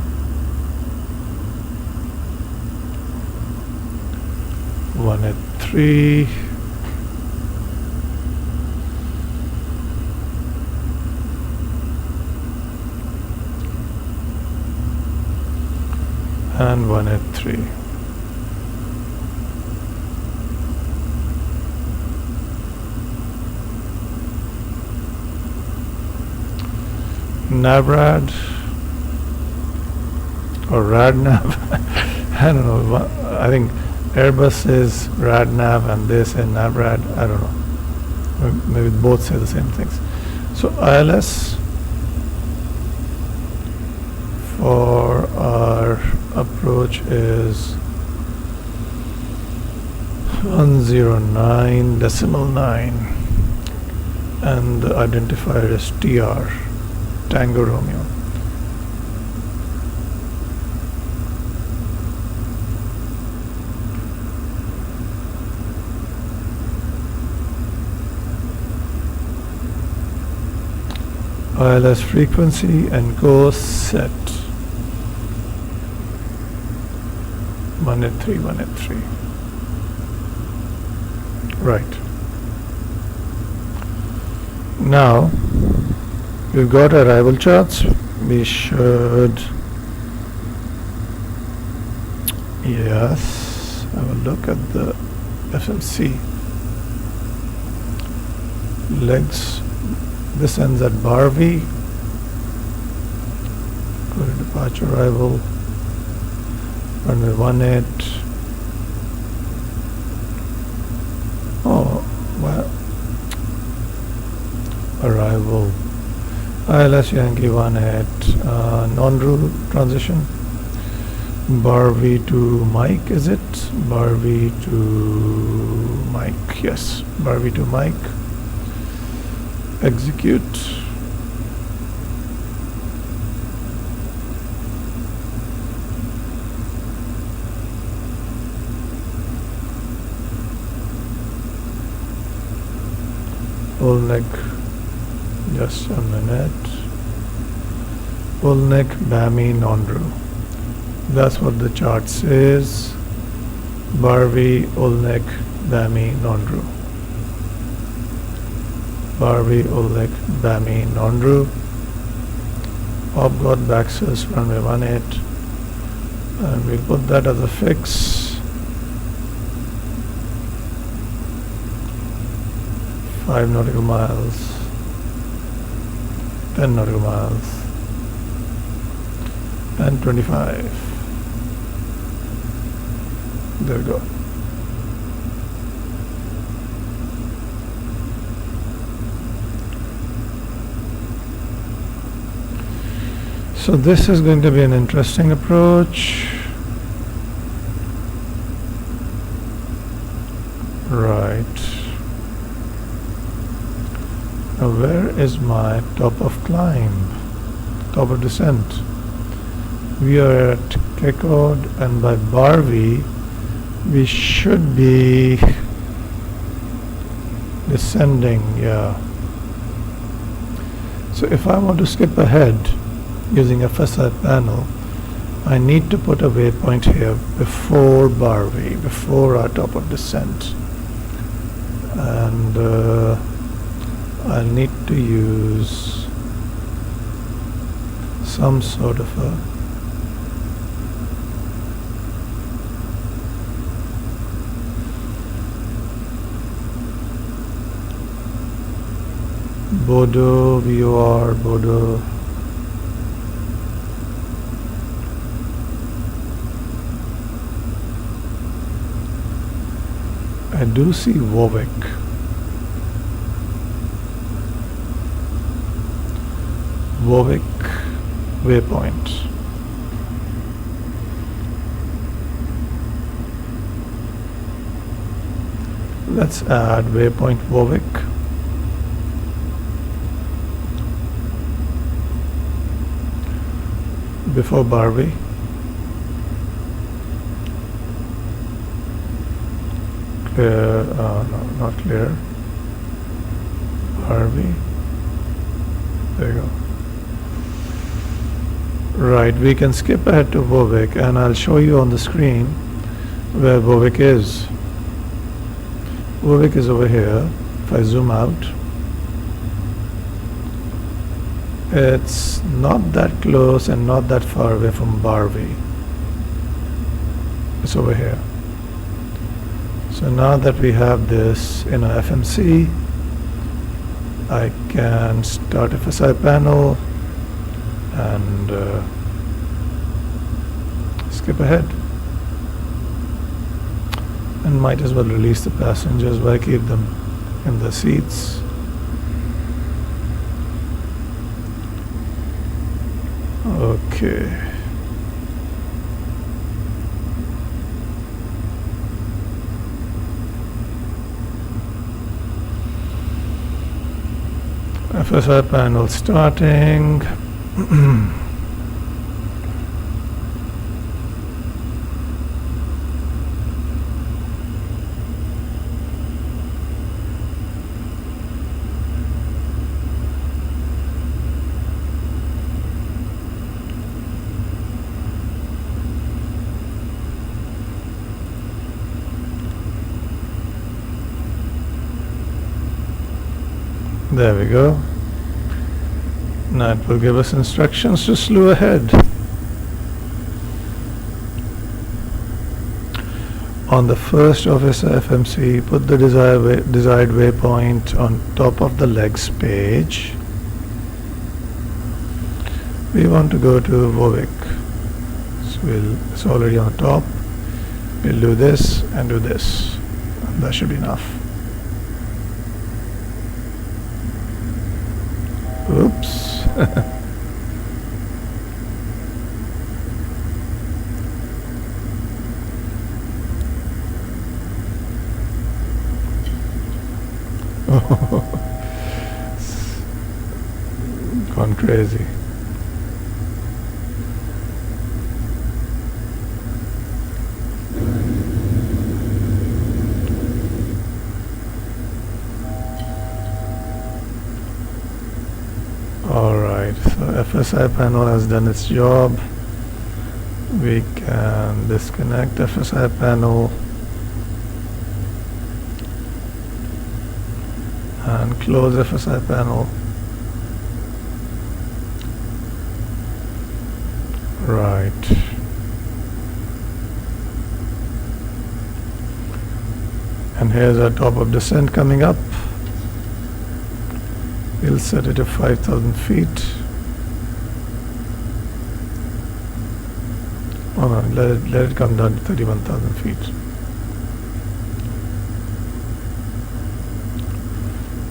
One at 3. And 1 at 3. Navrad or Radnav. I don't know. I think Airbus is Radnav and they say Navrad. I don't know. Maybe both say the same things. So ILS for our approach is 109.9 and the identifier is TR, Tango Romeo. ILS frequency and course set. 1 at 3, 1 at 3. Right. Now we've got arrival charts. We should, yes, have a look at the FMC. Legs. This ends at bar V. Go to departure arrival. Runway 18. Oh, well. Arrival. ILS Yankee 18. Non-rule transition. Bar V to Mike, is it? Bar V to Mike. Yes. Bar V to Mike. Execute. Bull neck, just a minute. Bull neck, Bammy, non-drew. That's what the chart says. Barvi, Ulnek, Bammy, non-drew. Barvi, Ulnek, Bammy, non-drew. Hop-God, Baxus, runway 18. And we'll put that as a fix. 5 nautical miles, 10 nautical miles, and 25. There we go. So this is going to be an interesting approach. Right. Now where is my top of climb, top of descent? We are at Kekod, and by Barvi we should be descending, yeah. So if I want to skip ahead using FSI panel, I need to put a waypoint here before Barvi, before our top of descent. And I'll need to use some sort of a Bodo, VOR, Bodo. I do see Warwick. Warwick waypoint. Let's add waypoint Warwick. Before Barvi. Clear, no, not clear. Barvi. There you go. Right, we can skip ahead to Warwick, and I'll show you on the screen where Warwick is. Warwick is over here. If I zoom out, it's not that close and not that far away from Barby. It's over here. So now that we have this in a FMC, I can start FSI panel and skip ahead. And might as well release the passengers. Why keep them in the seats? Okay. FSI panel starting. There we go. Now it will give us instructions to slew ahead. On the first officer FMC, put the desired waypoint on top of the legs page. We want to go to Warwick. So it's already on top. We'll do this and do this. And that should be enough. Oops. Gone crazy. Alright, so FSI panel has done its job. We can disconnect FSI panel and close FSI panel. Right. And here's our top of descent coming up. We'll set it to 5,000 feet. Oh no, let it come down to 31,000 feet.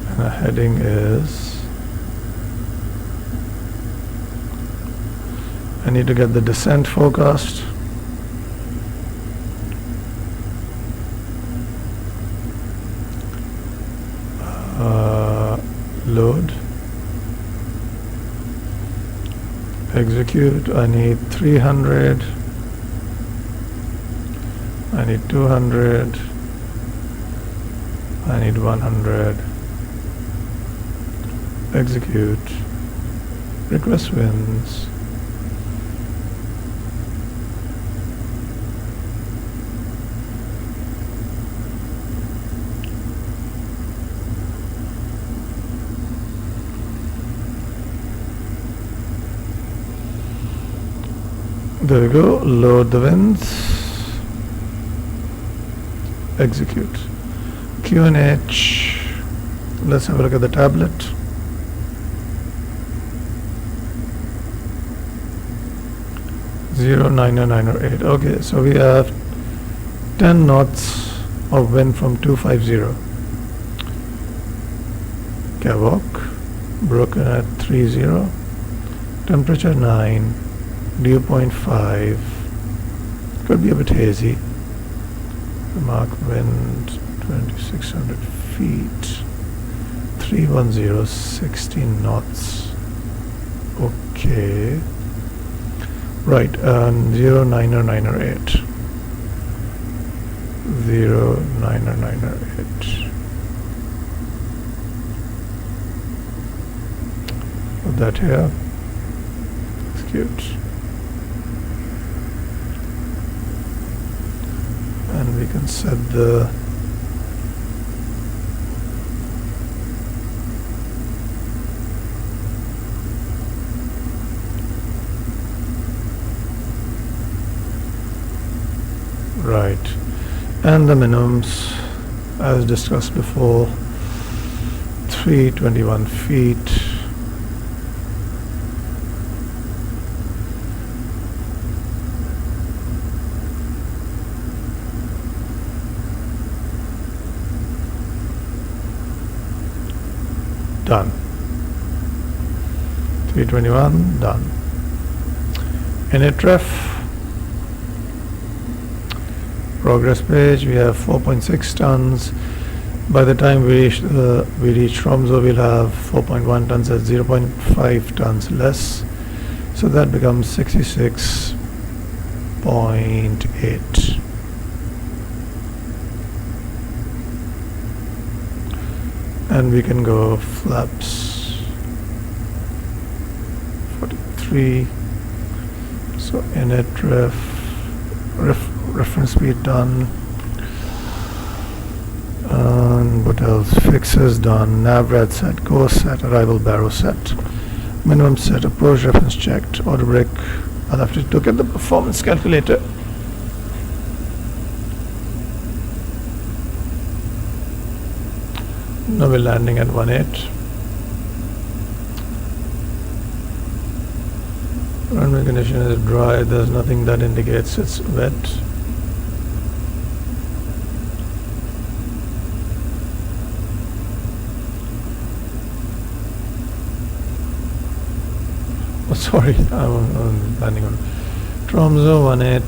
And our heading is... I need to get the descent forecast. Load. Execute. I need 300. I need 200. I need 100. Execute. Request winds. There we go. Load the winds. Execute. QNH. Let's have a look at the tablet. Zero 90908. Okay, so we have 10 knots of wind from 250. Kavok broken at 30. Temperature 9. Dew point 5. Could be a bit hazy. Mark wind 2600 feet. 310, 16 knots. Okay. Right, 09008. 09008. Put that here. Execute. and we can set the right, and the minimums as discussed before, 321 feet. Done. 321 done. Init ref. Progress page, we have 4.6 tons. By the time we reach Tromsø, we'll have 4.1 tons, that's 0.5 tons less. So that becomes 66.8. And we can go flaps 43. So init reference speed done. And what else? Fixes done. Nav rad set, course set, arrival barrow set, minimum set, approach reference checked, order break. I'll have to look at the performance calculator. Now we're landing at 1.8. Runway condition is dry. There's nothing that indicates it's wet. Oh, sorry, I'm landing on Tromsø 1.8.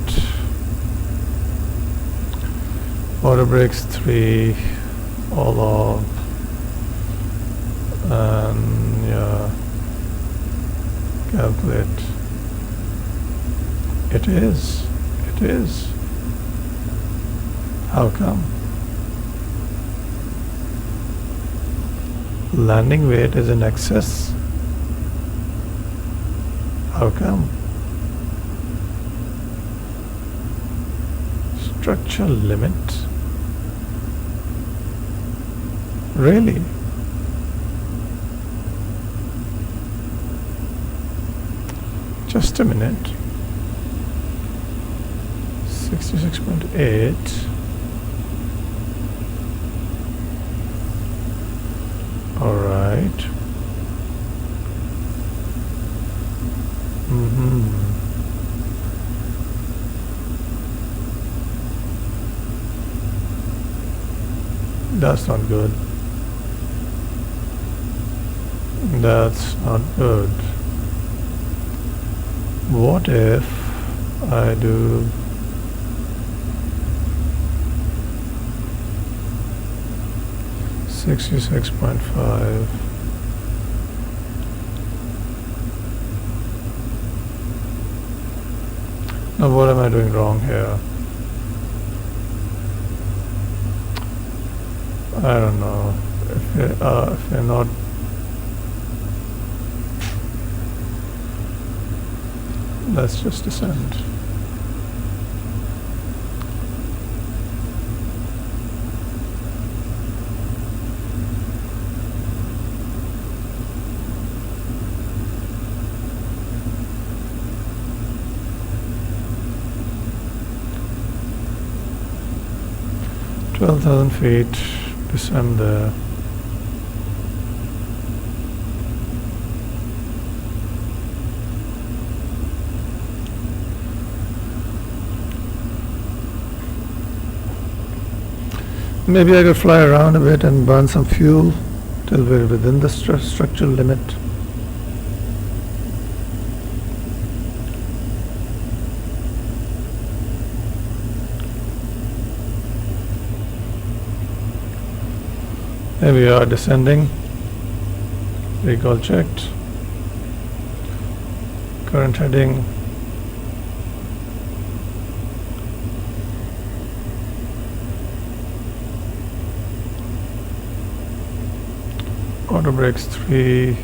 Order breaks 3. All off. And yeah, calculate. It is. How come? Landing weight is in excess. How come? Structure limit. Really? Just a minute. 66.8. All right. That's not good. That's not good. What if I do $66.5? Now what am I doing wrong here? I don't know. If you're not, let's just descend. $12,000 feet. Descend there. Maybe I could fly around a bit and burn some fuel till we're within the structural limit. There we are, descending. Recall checked. Current heading. Auto brakes 3.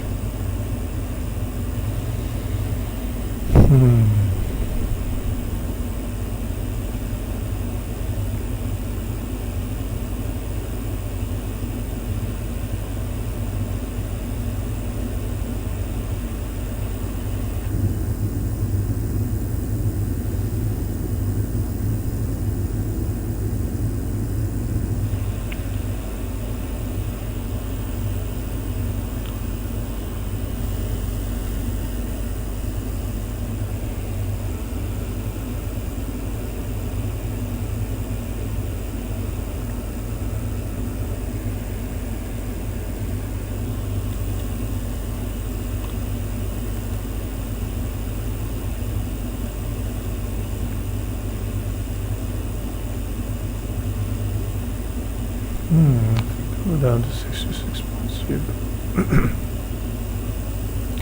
Go down to 66.0.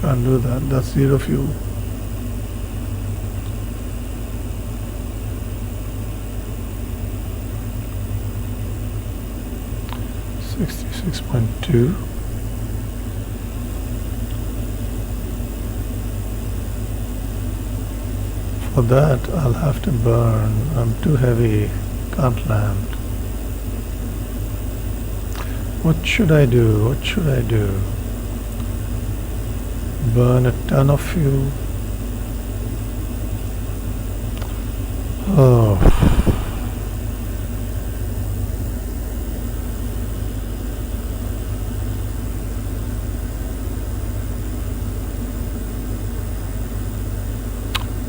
Can't do that. That's zero fuel. .2. For that, I'll have to burn. I'm too heavy. Can't land. What should I do? What should I do? Burn a ton of fuel. Oh.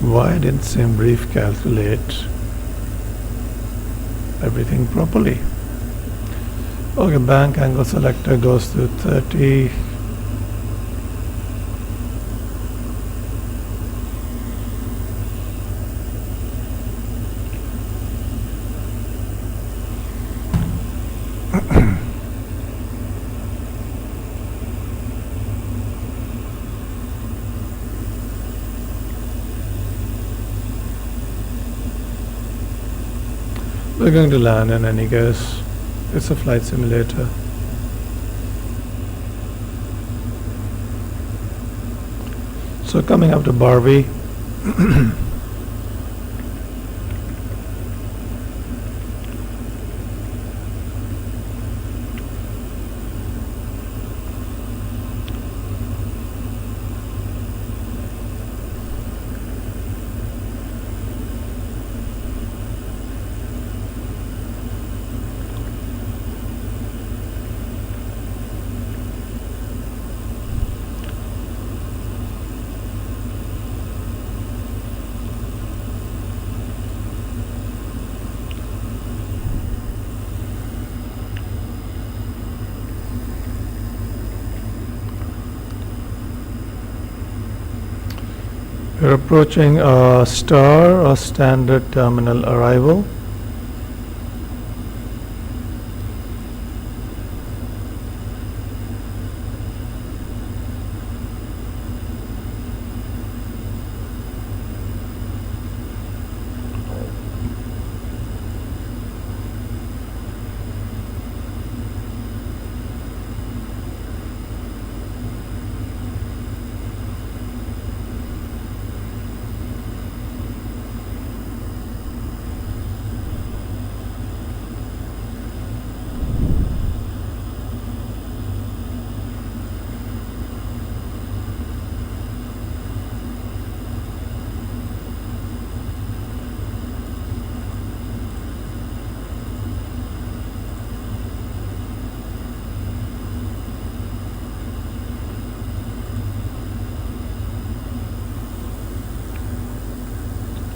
Why didn't SimBrief calculate everything properly? Okay, bank angle selector goes to 30. We're going to land in any case. It's a flight simulator. So coming up to Barbie. We're approaching a star or standard terminal arrival.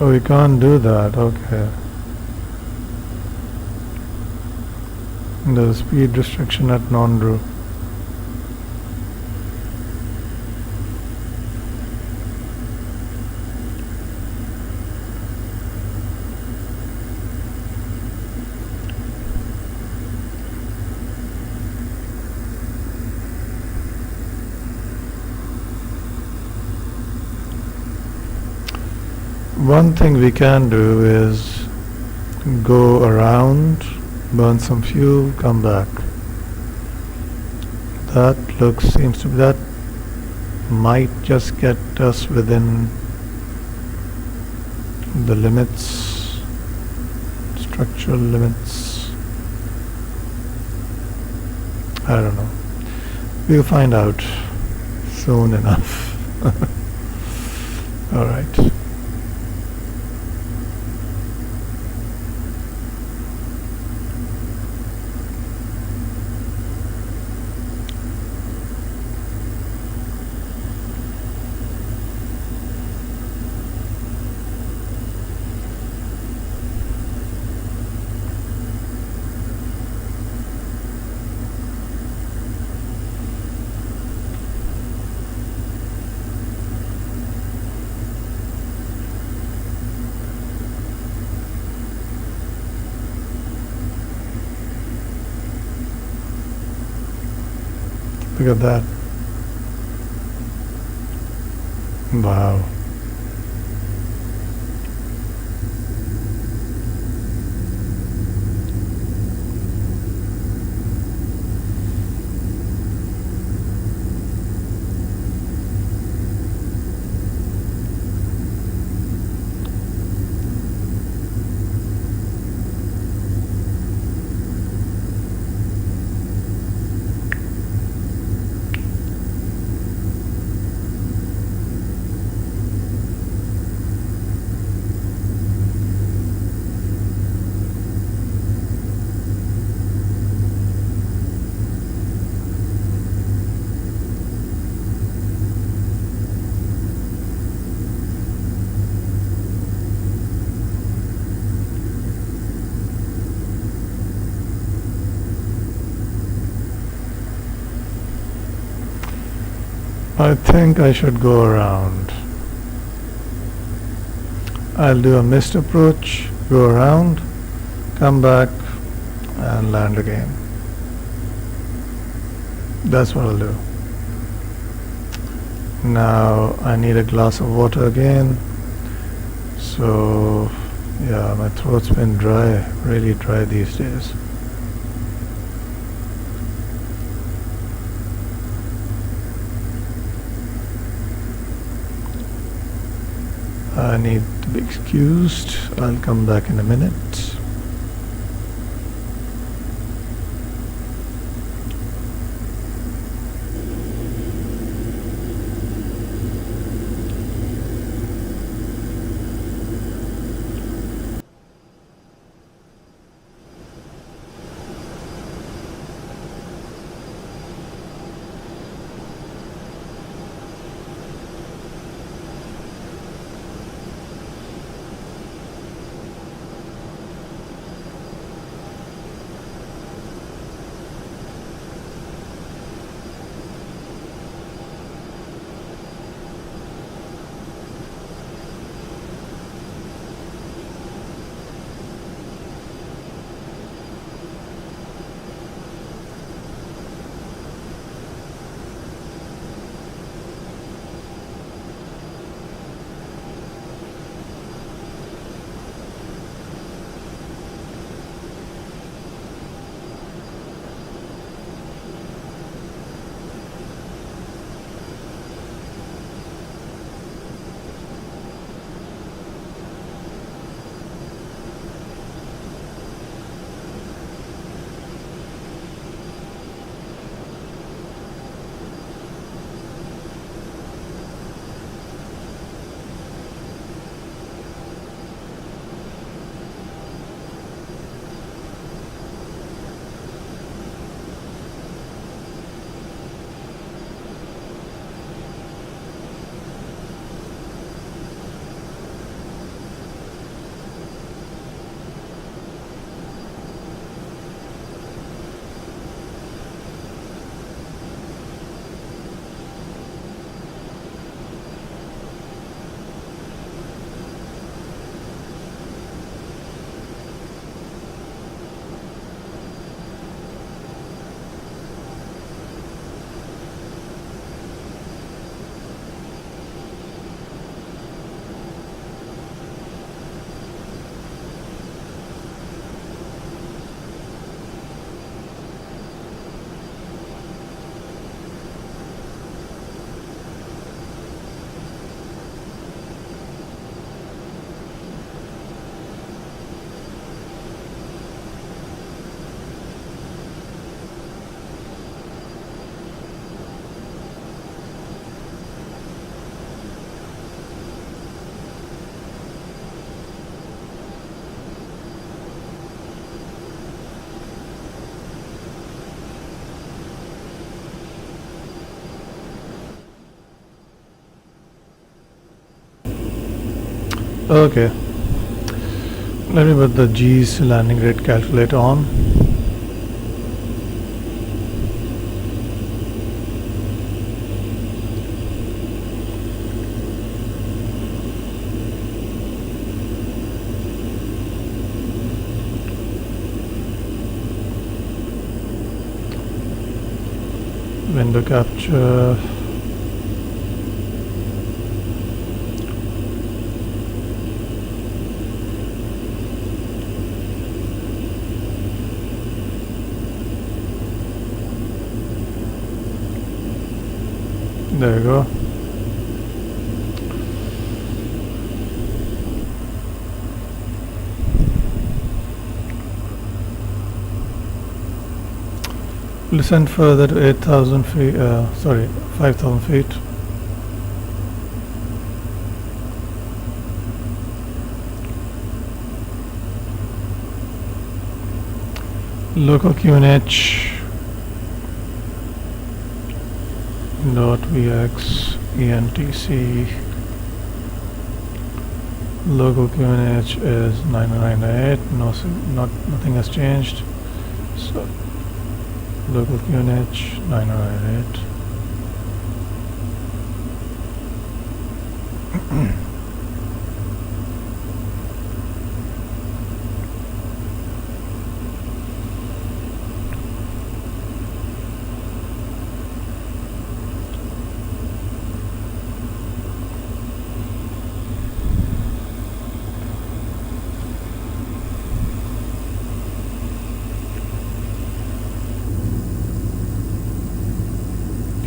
Oh, we can't do that. Okay. There's speed restriction at non-drew. One thing we can do is go around, burn some fuel, come back. That seems to be, that might just get us within the limits, structural limits. I don't know. We'll find out soon enough. All right. Look at that. Wow. I think I should go around. I'll do a missed approach, go around, come back and land again. That's what I'll do. Now I need a glass of water again. So yeah, my throat's been dry, really dry these days. I need to be excused. I'll come back in a minute. Okay, let me put the G's landing rate calculator on. window capture. There you go. Descend further to 8,000 feet, 5,000 feet. Local QNH dot VX ENTC. Local QNH is 998. Nothing has changed. So local QNH 998.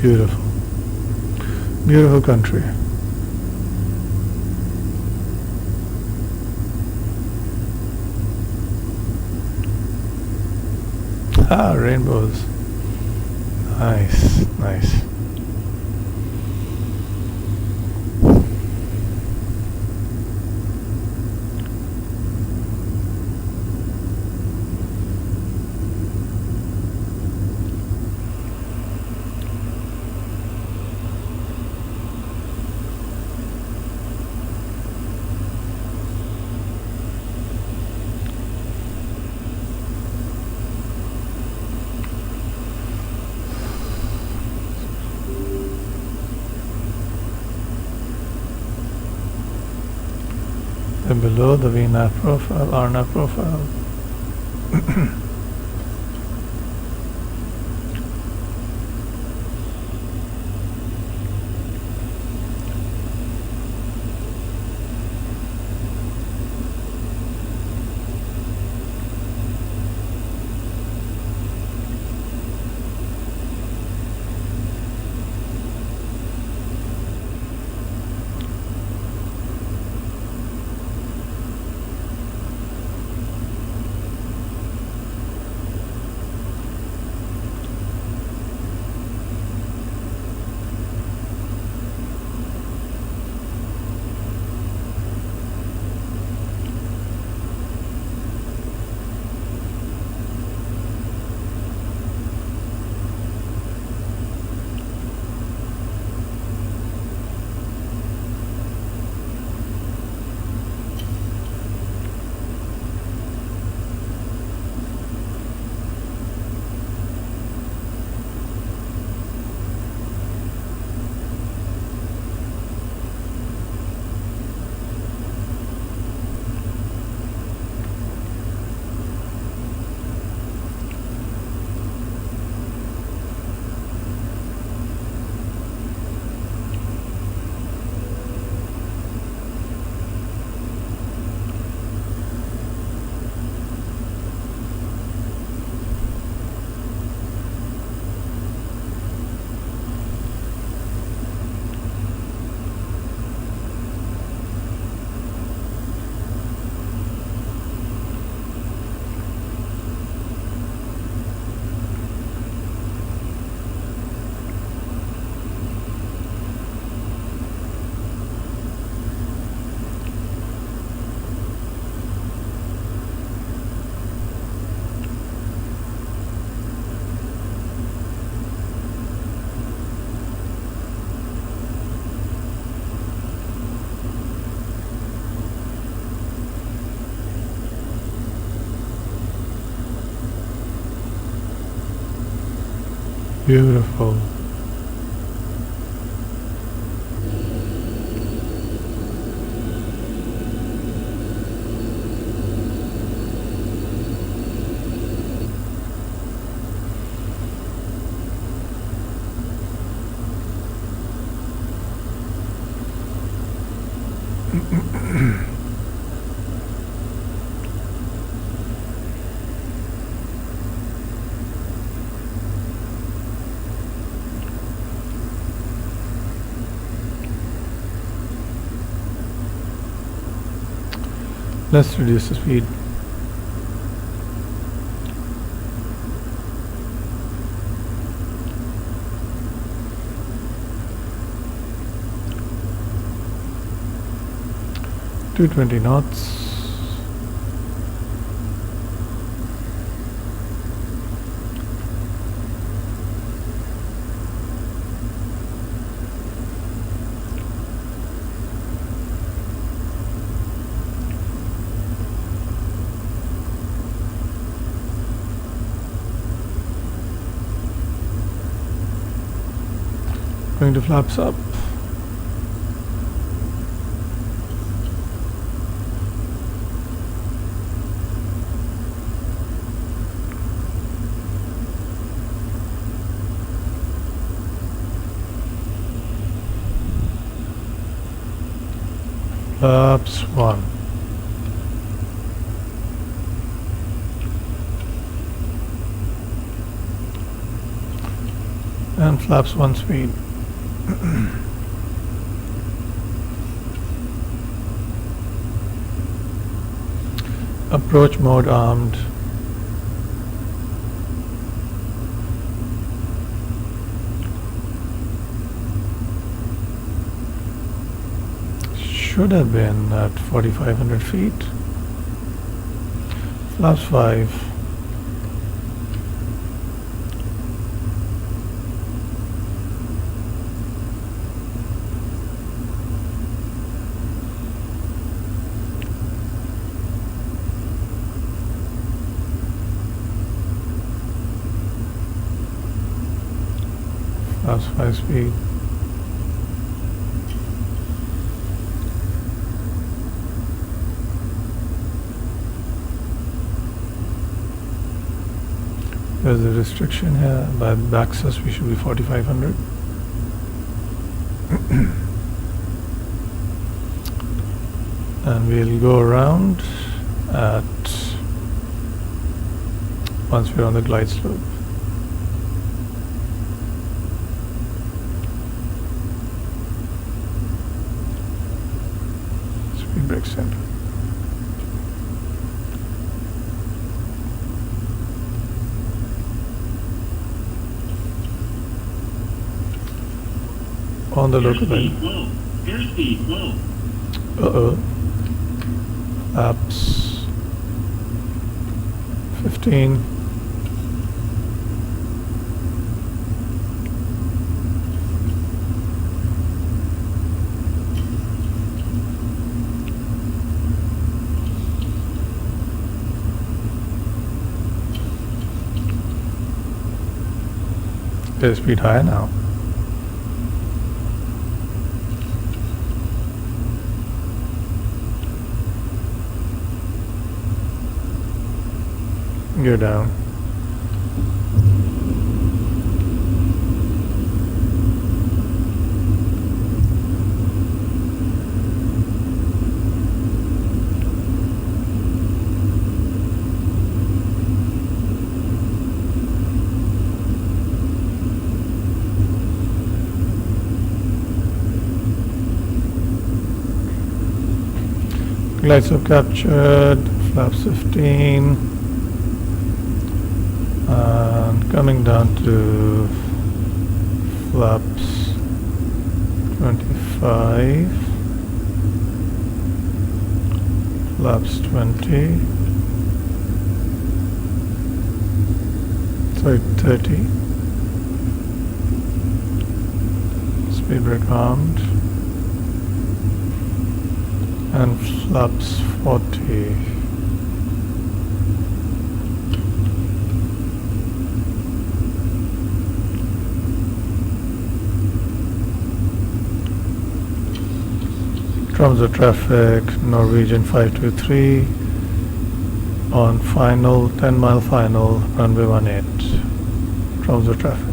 Beautiful, beautiful country. Ah, rainbows. Nice, nice. And below the VNAV profile, RNAV profile. Beautiful. Let's reduce the speed. To 20 knots. Going to flaps up. Flaps 1. And flaps 1 speed. Approach mode armed. Should have been at 4,500 feet. Flaps 5. Flaps 5 speed. There's a restriction here. By access we should be 4,500. And we'll go around at once we're on the glide slope. Speed brake center. On the local line.
Airspeed low.
Uh-oh. Apps 15. Airspeed higher now. Go down. Glide slope captured, flaps 15. And coming down to flaps 25, flaps 20, sorry 30, speed brake armed, and flaps 40. Tromsø traffic, Norwegian 523 on final, 10-mile final, runway 18. Tromsø traffic.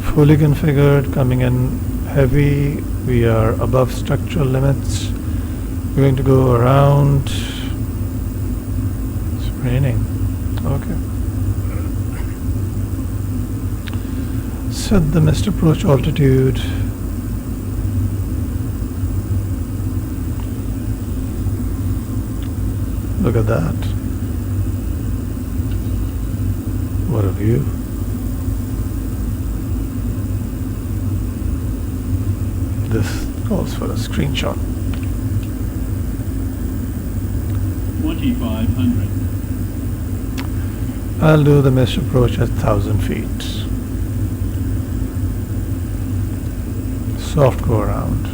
Fully configured, coming in heavy. We are above structural limits. We're going to go around Raining. Okay. Set the missed approach altitude. Look at that. What a view. This calls for a screenshot.
2,500.
I'll do the missed approach at 1,000 feet. Soft go around.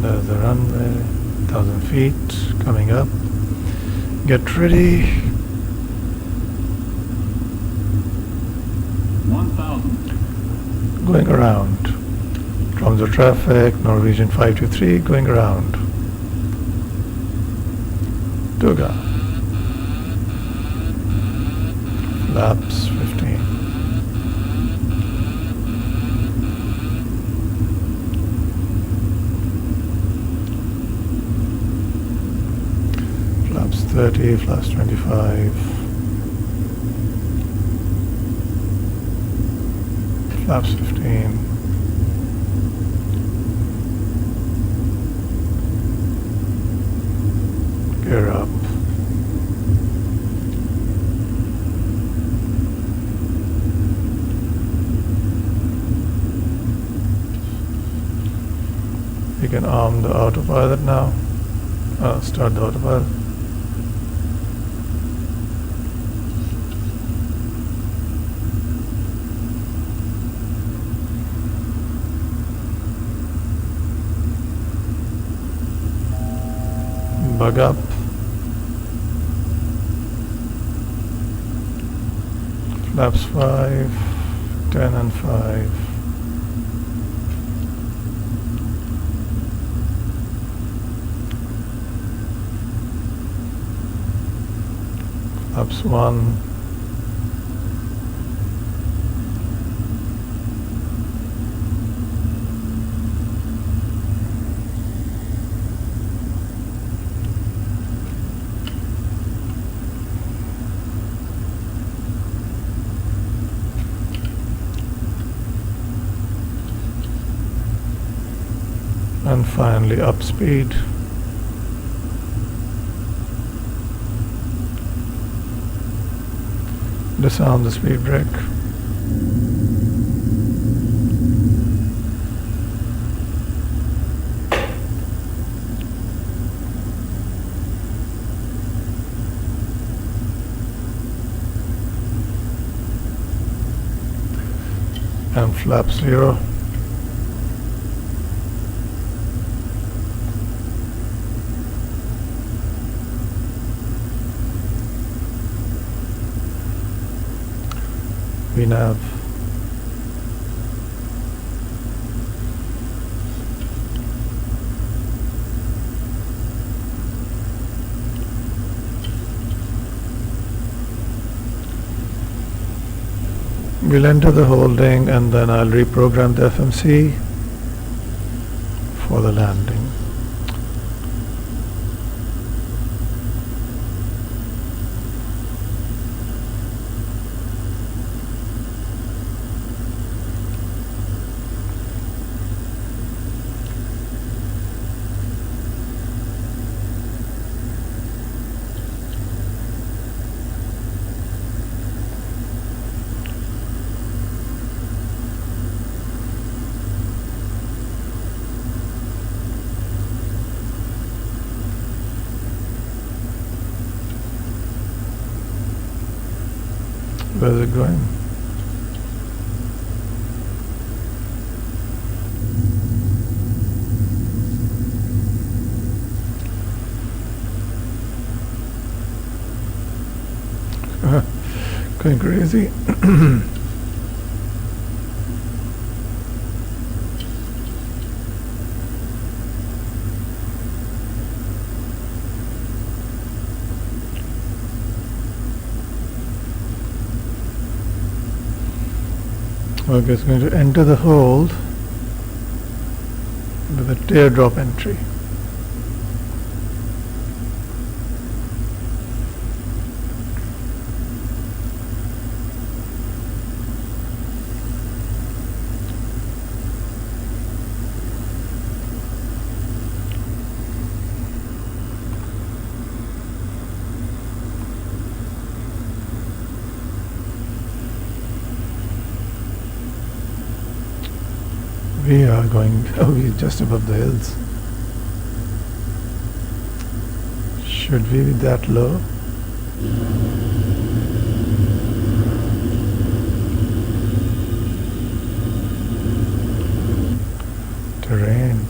There's the runway, 1,000 feet, coming up. Get ready.
1,000.
Going around. Tromsø traffic, Norwegian 523, going around. Tuga. Flaps 15. Flaps 30, flaps 25. Flaps 15. Gear up. You can arm the autopilot now. Start the autopilot. Bug up. Flaps 5, 10 and 5. Flaps 1. And finally up speed. Disarm the speed brake. And flap 0. VNAV. We'll enter the holding and then I'll reprogram the FMC for the landing. Where's it going? Going crazy. Okay, it's going to enter the hold with a teardrop entry. We are going, we're just above the hills. Should we be that low? Terrain.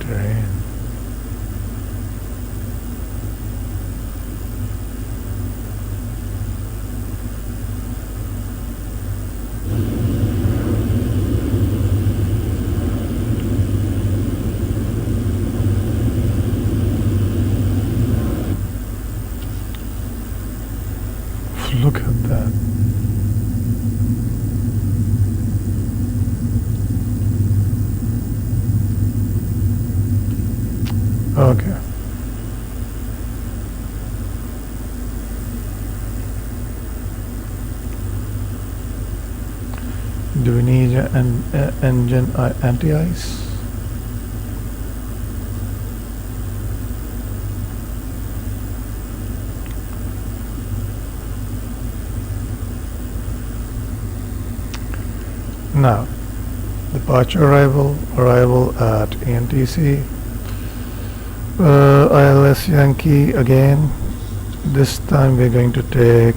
Look at that. Okay. Do we need an engine anti-ice? Now, departure arrival at ENTC, ILS Yankee again. This time we're going to take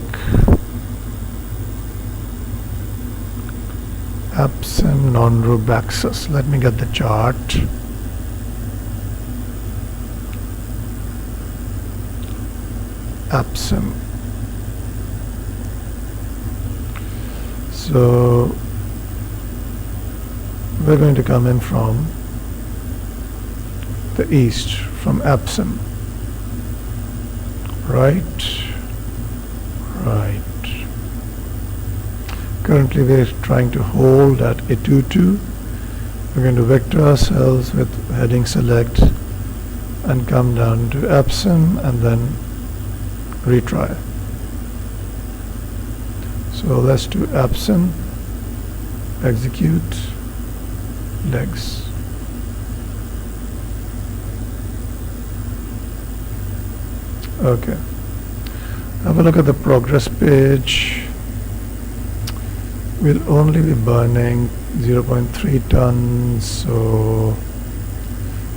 Epsom non-route Baxus. Let me get the chart. Epsom. So we're going to come in from the east, from Epsom. Right. Currently we're trying to hold at A22. We're going to vector ourselves with heading select and come down to Epsom and then retry. So let's do Epsom, execute, legs. Okay. Have a look at the progress page. We'll only be burning 0.3 tons, so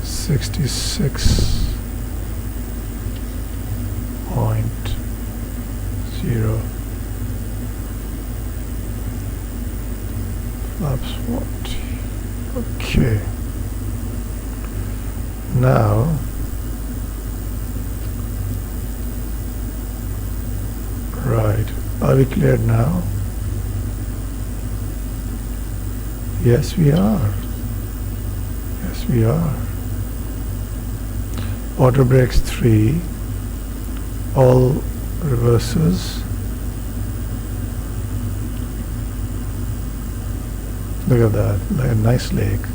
66.0 flaps 40. Okay. Now right, are we cleared now? Yes, we are. Yes, we are. Auto brakes 3, all reverses. Look at that, like a nice lake.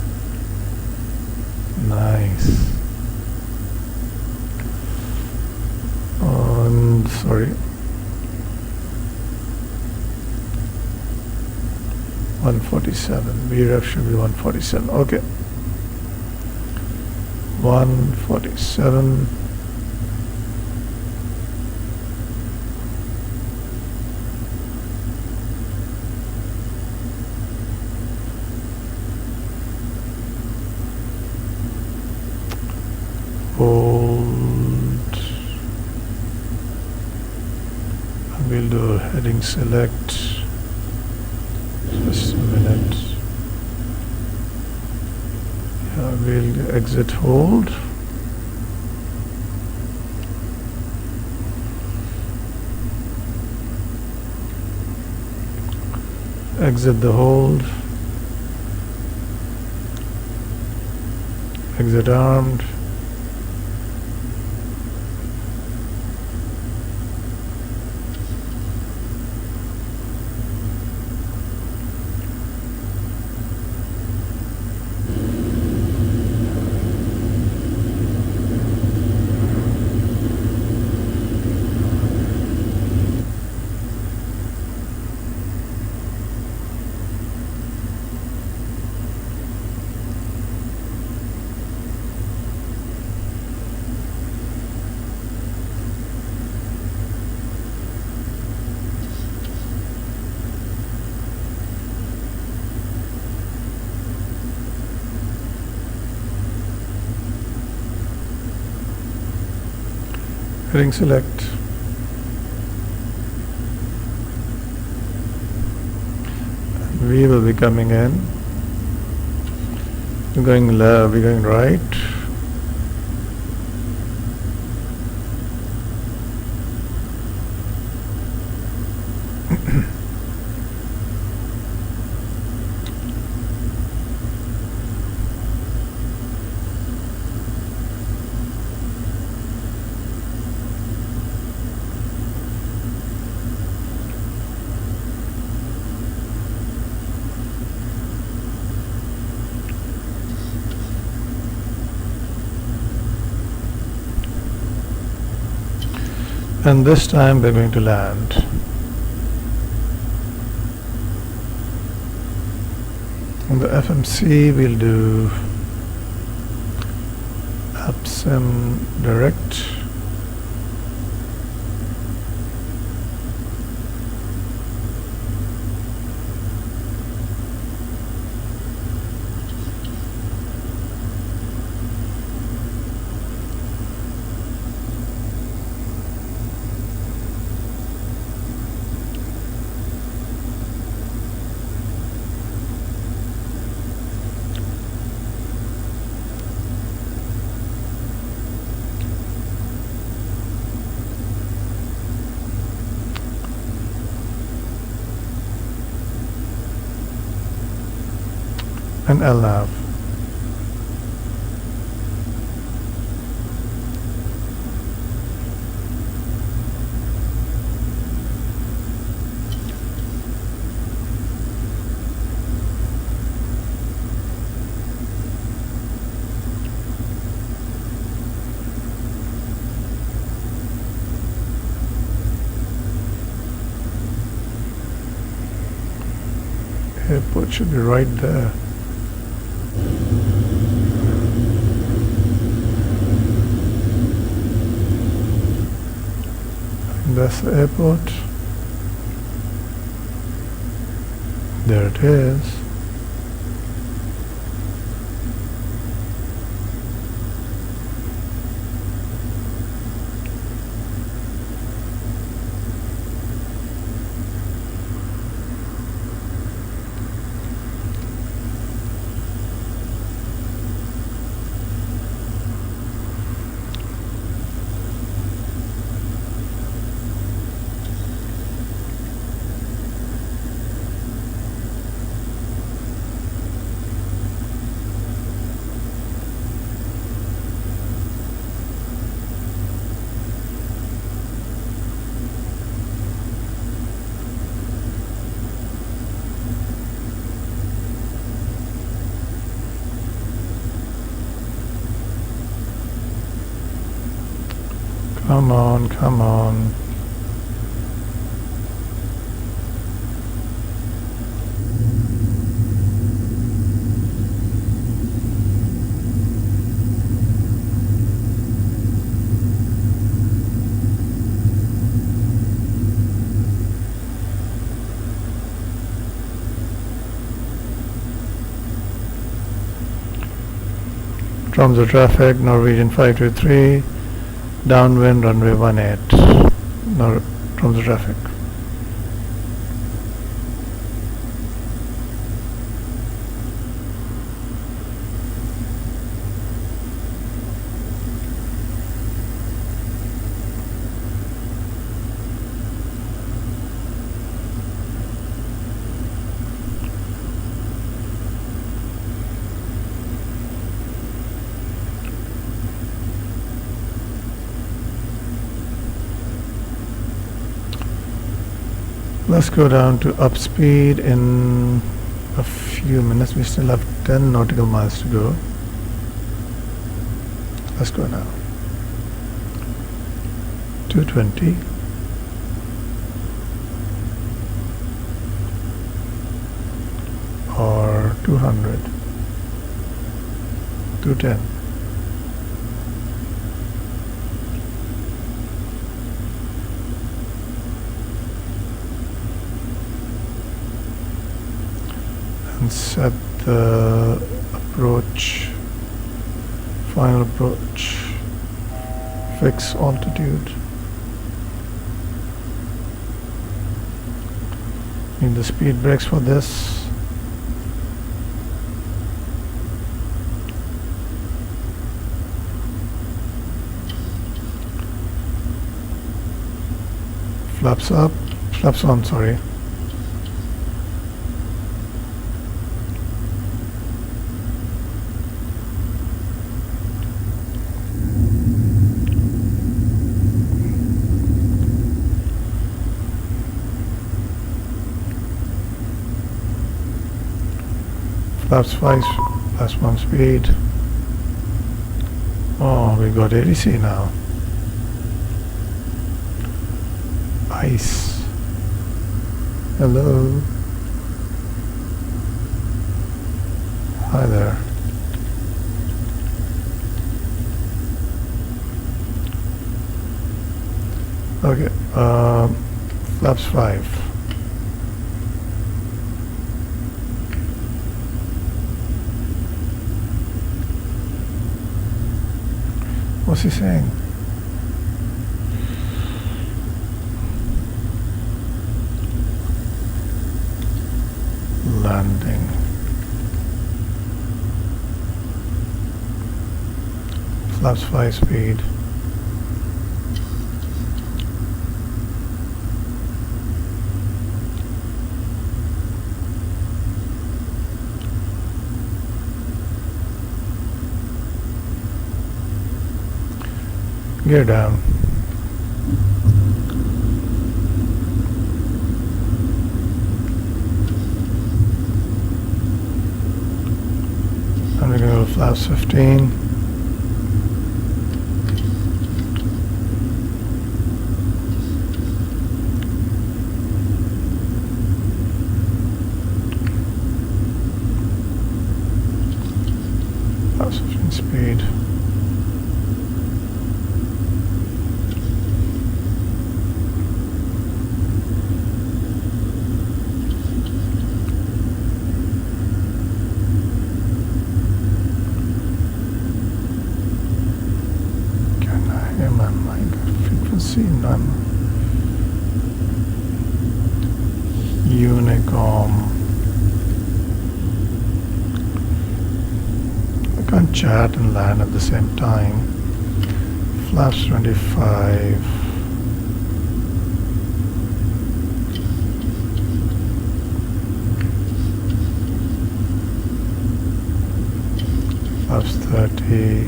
Nice. And sorry. 147. VREF should be 147. Okay. 147. Hold. And we'll do heading select. Just a minute. Yeah, we'll exit hold. Exit the hold. Exit armed. Hitting select. We will be coming in. We're going left, we're going right. And this time we're going to land. On the FMC we'll do AppSim direct. And LNAV. Airport should be right there. That's the airport. There it is. Come on, come on. Tromsø traffic, Norwegian 523. Downwind runway 18, Tromsø traffic. Let's go down to upspeed in a few minutes. We still have 10 nautical miles to go. Let's go now. 220. Or 200. 210. And set the approach, final approach, fix altitude. Need the speed brakes for this. Flaps up, flaps on, sorry. Flaps 5, plus 1 speed. Oh, we got ADC now. Ice. Hello. Hi there. Okay, flaps 5. What's he saying? Landing. Flaps 5 speed. Gear down. And we're going to go to flaps 15. Flaps 15 speed. None. Unicom. I can't chat and land at the same time. Flaps 25. Flaps 30.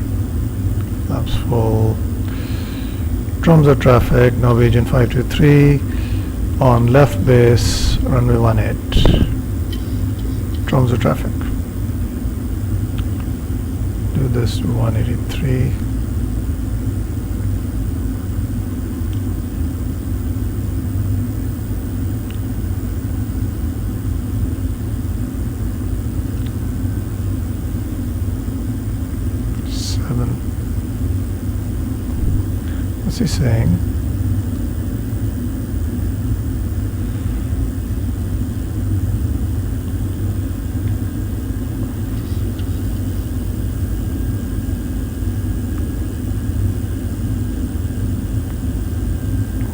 Flaps full. Tromsø traffic, Norwegian 523 on left base, runway 18. Tromsø traffic. Do this to 183. What's he saying?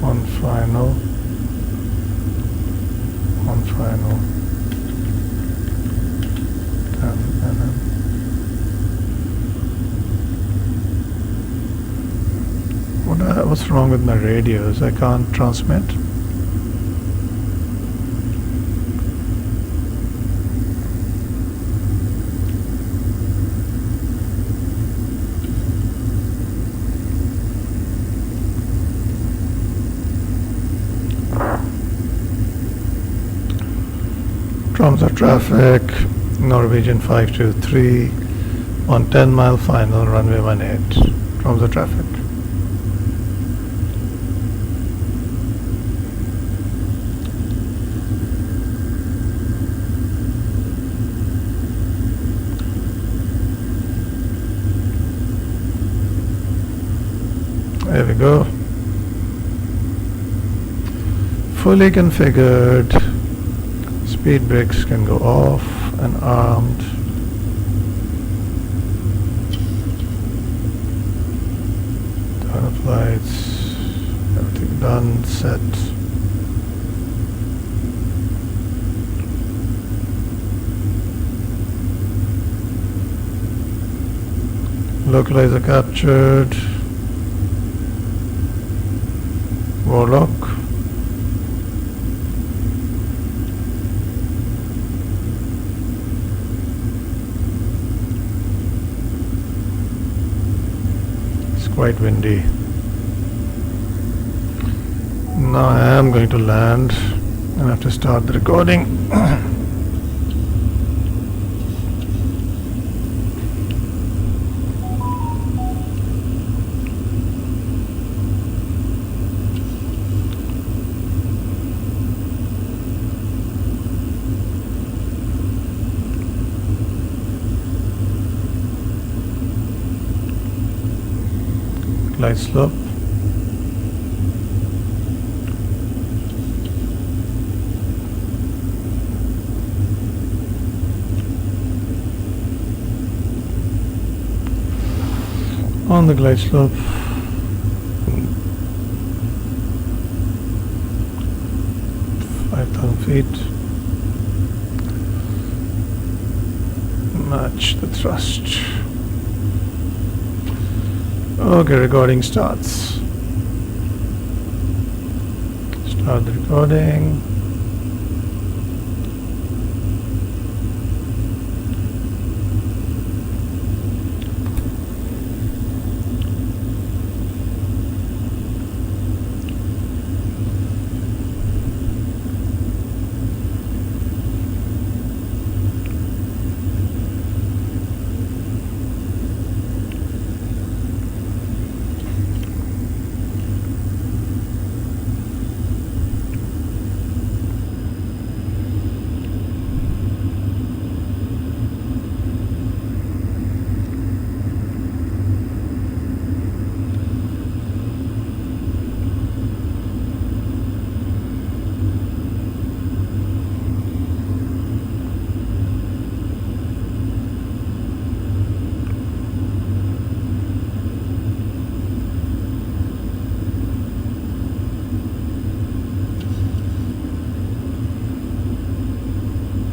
One final. And then what's wrong with my radios? I can't transmit. Tromsø traffic, Norwegian 523 on 10-mile final, runway 18. Tromsø traffic. There we go. Fully configured. Speed brakes can go off and armed. Turn off lights. Everything done, set. Localizer captured. Warlock. It's quite windy. Now I am going to land and I have to start the recording. Glide slope. On the glide slope. Feet. Match the thrust. Okay, recording starts. Start the recording.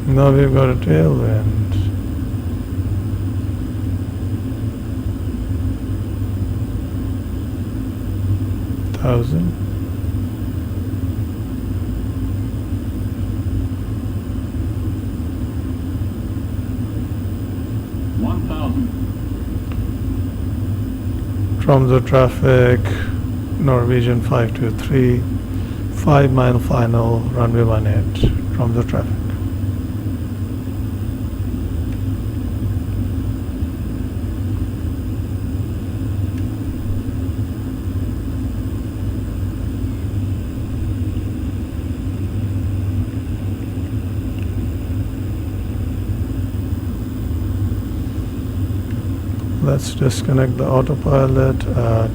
Now we've got a tailwind. Thousand. Tromsø traffic, Norwegian 523, 5 mile final, runway 18, Tromsø traffic. Let's disconnect the autopilot at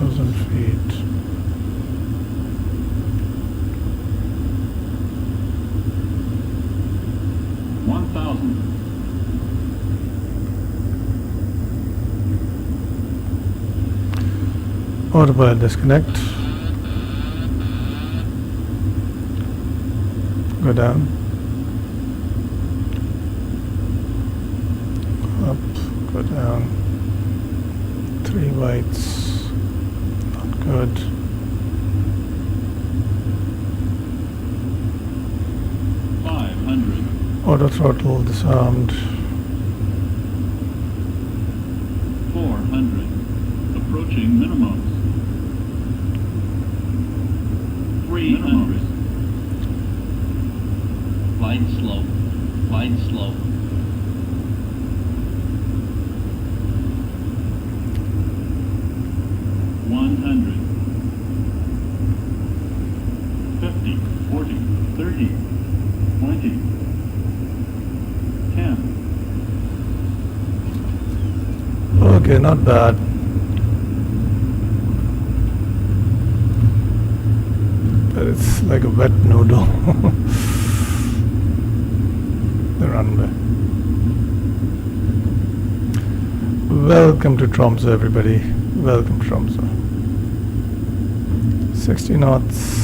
1,000 feet. Autopilot disconnect. Go down. Up, go down. 3 whites. Not good. Auto throttle disarmed.
400. Approaching minimum. 300. Glide slope. Glide slope. 100. 50, 40, 30, 20, 10.
Okay, not bad. it's like a wet noodle. The runway. Welcome to Tromsø, everybody. Welcome to Tromsø. 60 knots.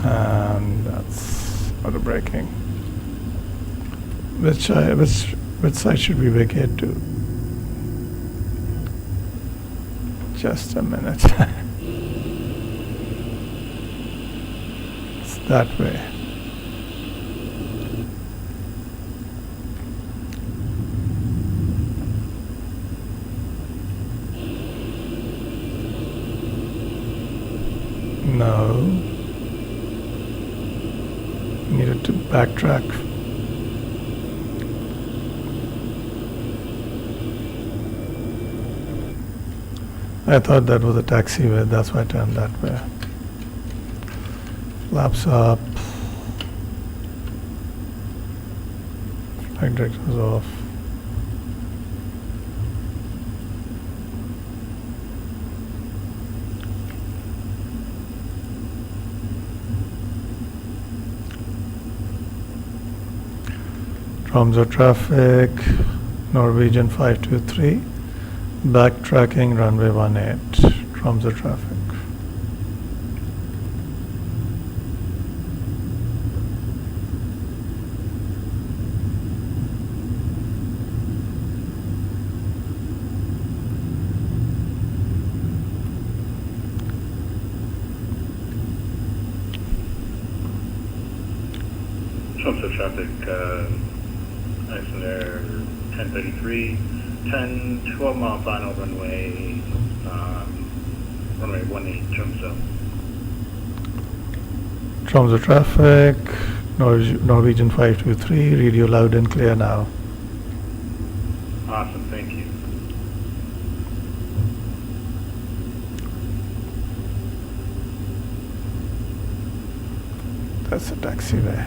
And that's auto braking. Which side should we vacate to? Just a minute. It's that way. No. Needed to backtrack. I thought that was a taxiway, that's why I turned that way. Flaps up. Flight directors off. Tromsø traffic, Norwegian 523. Backtracking runway 18, Tromsø traffic.
Tromsø traffic, nice and there, 1033. 10, 12 mile final runway, runway 18, Tromsø.
Tromsø traffic, Norwegian 523, read you loud and clear now.
Awesome, thank you.
That's the taxiway.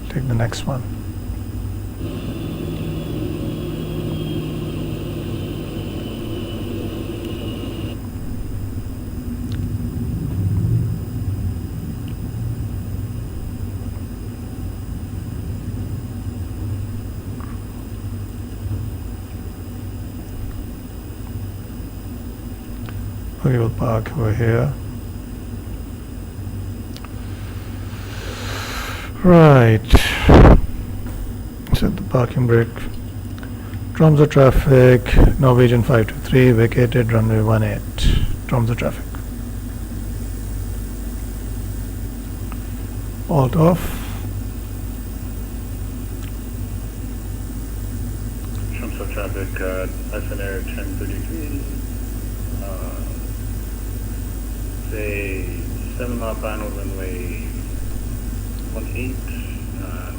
Take the next one. We will park over here. Right. Set the parking brake. Tromsø traffic, Norwegian 523, vacated runway 18. Tromsø traffic. Alt off.
Tromsø traffic, SNR 1033. Say 7 mile final runway 18,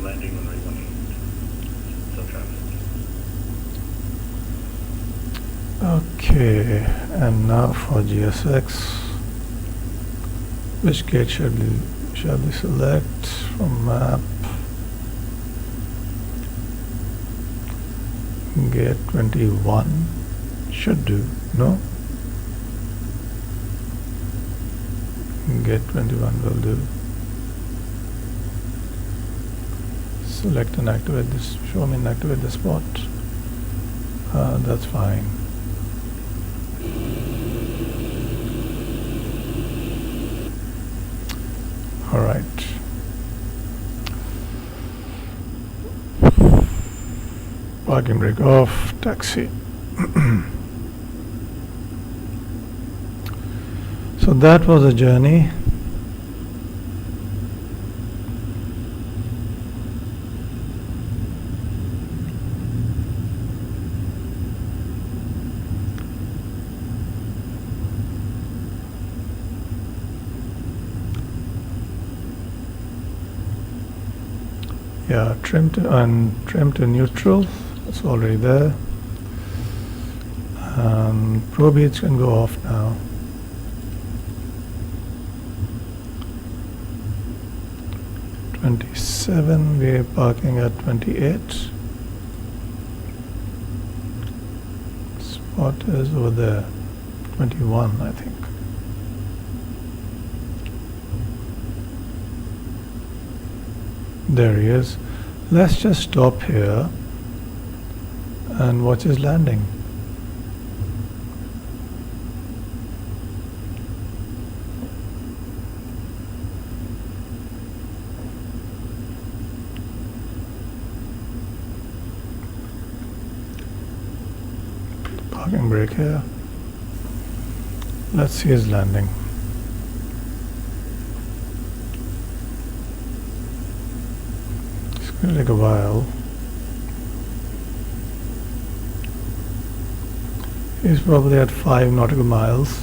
landing runway 18. So traffic.
Okay, and now for GSX. Which gate shall we select from map? Gate 21 should do, no? Gate 21 will do. Select and activate this, show me and activate the spot. That's fine. All right. Parking brake off, taxi. So that was a journey. Yeah, trim to neutral. It's already there. Pro beats can go off now. '27. We're parking at 28. Spot is over there. 21, I think. There he is. Let's just stop here and watch his landing. Parking brake here. Let's see his landing. It's going to take a while. He's probably at 5 nautical miles.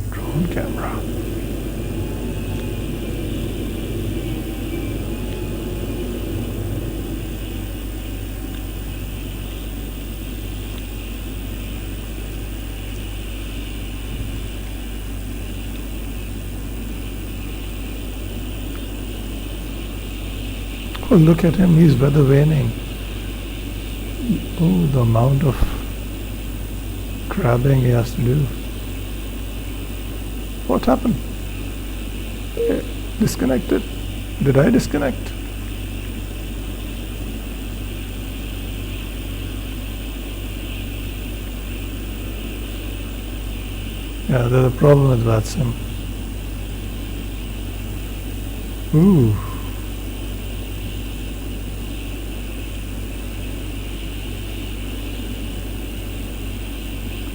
Drone camera. Oh, look at him, he's weather vaning. Oh, the amount of crabbing he has to do. What happened? Disconnected. Did I disconnect? Yeah, there's a problem with VATSIM. Ooh.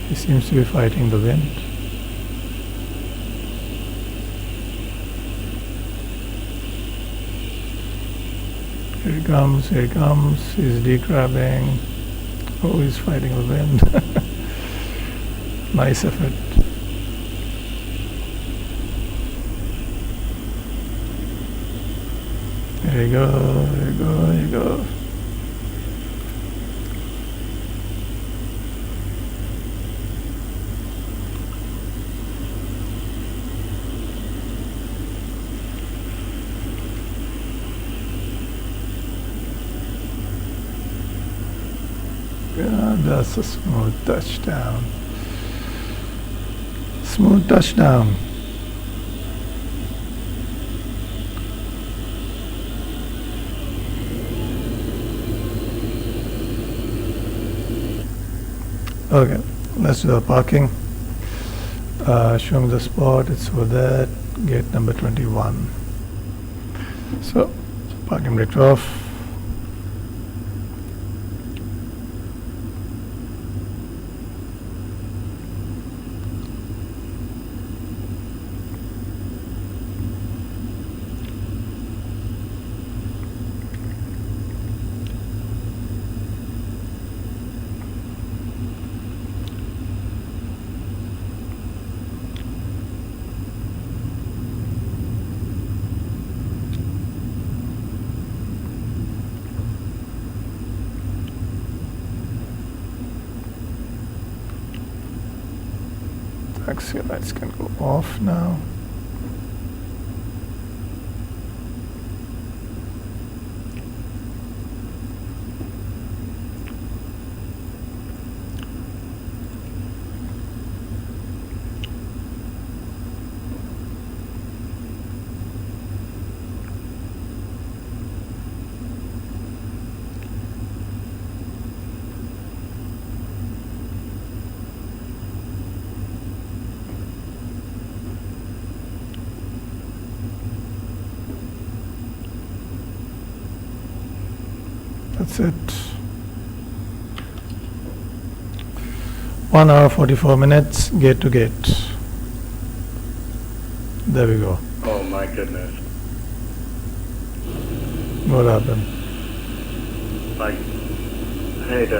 He seems to be fighting the wind. Here he comes, here he comes. He's decrabbing. Oh, he's fighting the wind. Nice effort. Here you go, here you go, here you go. Yeah, that's a smooth touchdown. Smooth touchdown. Okay, let's do the parking. Show me the spot. It's over there, gate number 21. So, parking brake off. Taxi lights can go off now. That's it. 1 hour 44 minutes, gate to gate. There we go.
Oh my goodness.
What happened?
Like, I had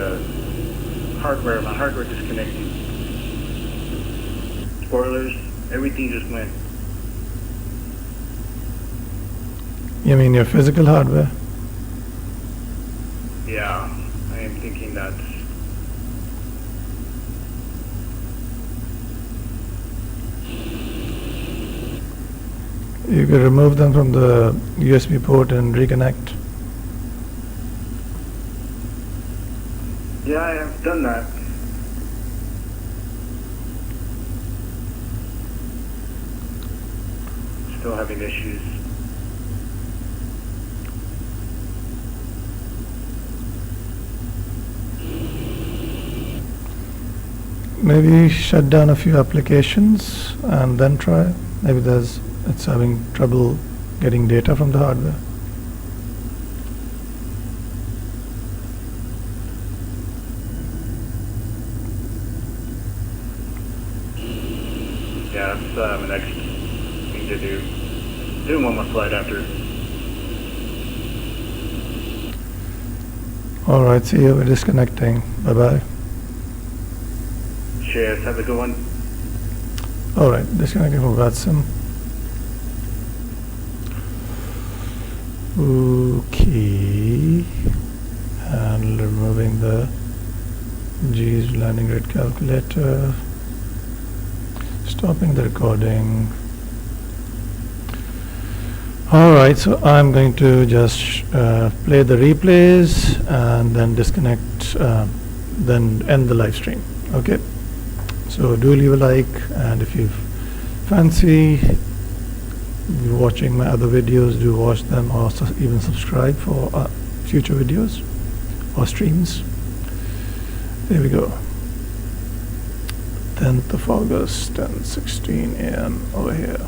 my hardware disconnected. Spoilers, everything just went.
You mean your physical hardware?
Yeah, I am thinking that's...
You could remove them from the USB port and reconnect.
Yeah, I have done that. Still having issues.
Maybe shut down a few applications and then try. Maybe it's having trouble getting data from the hardware.
Yeah, that's my next thing to do. Doing one more flight after.
All right, see you. We're disconnecting. Bye bye.
Cheers, have a good one.
All right, disconnecting from VATSIM. Okay, and removing the G's landing rate calculator. Stopping the recording. All right, so I'm going to just play the replays and then disconnect, then end the live stream. Okay. So do leave a like, and if you fancy watching my other videos, do watch them, or even subscribe for future videos or streams. There we go. 10th of August, 10:16 a.m. over here.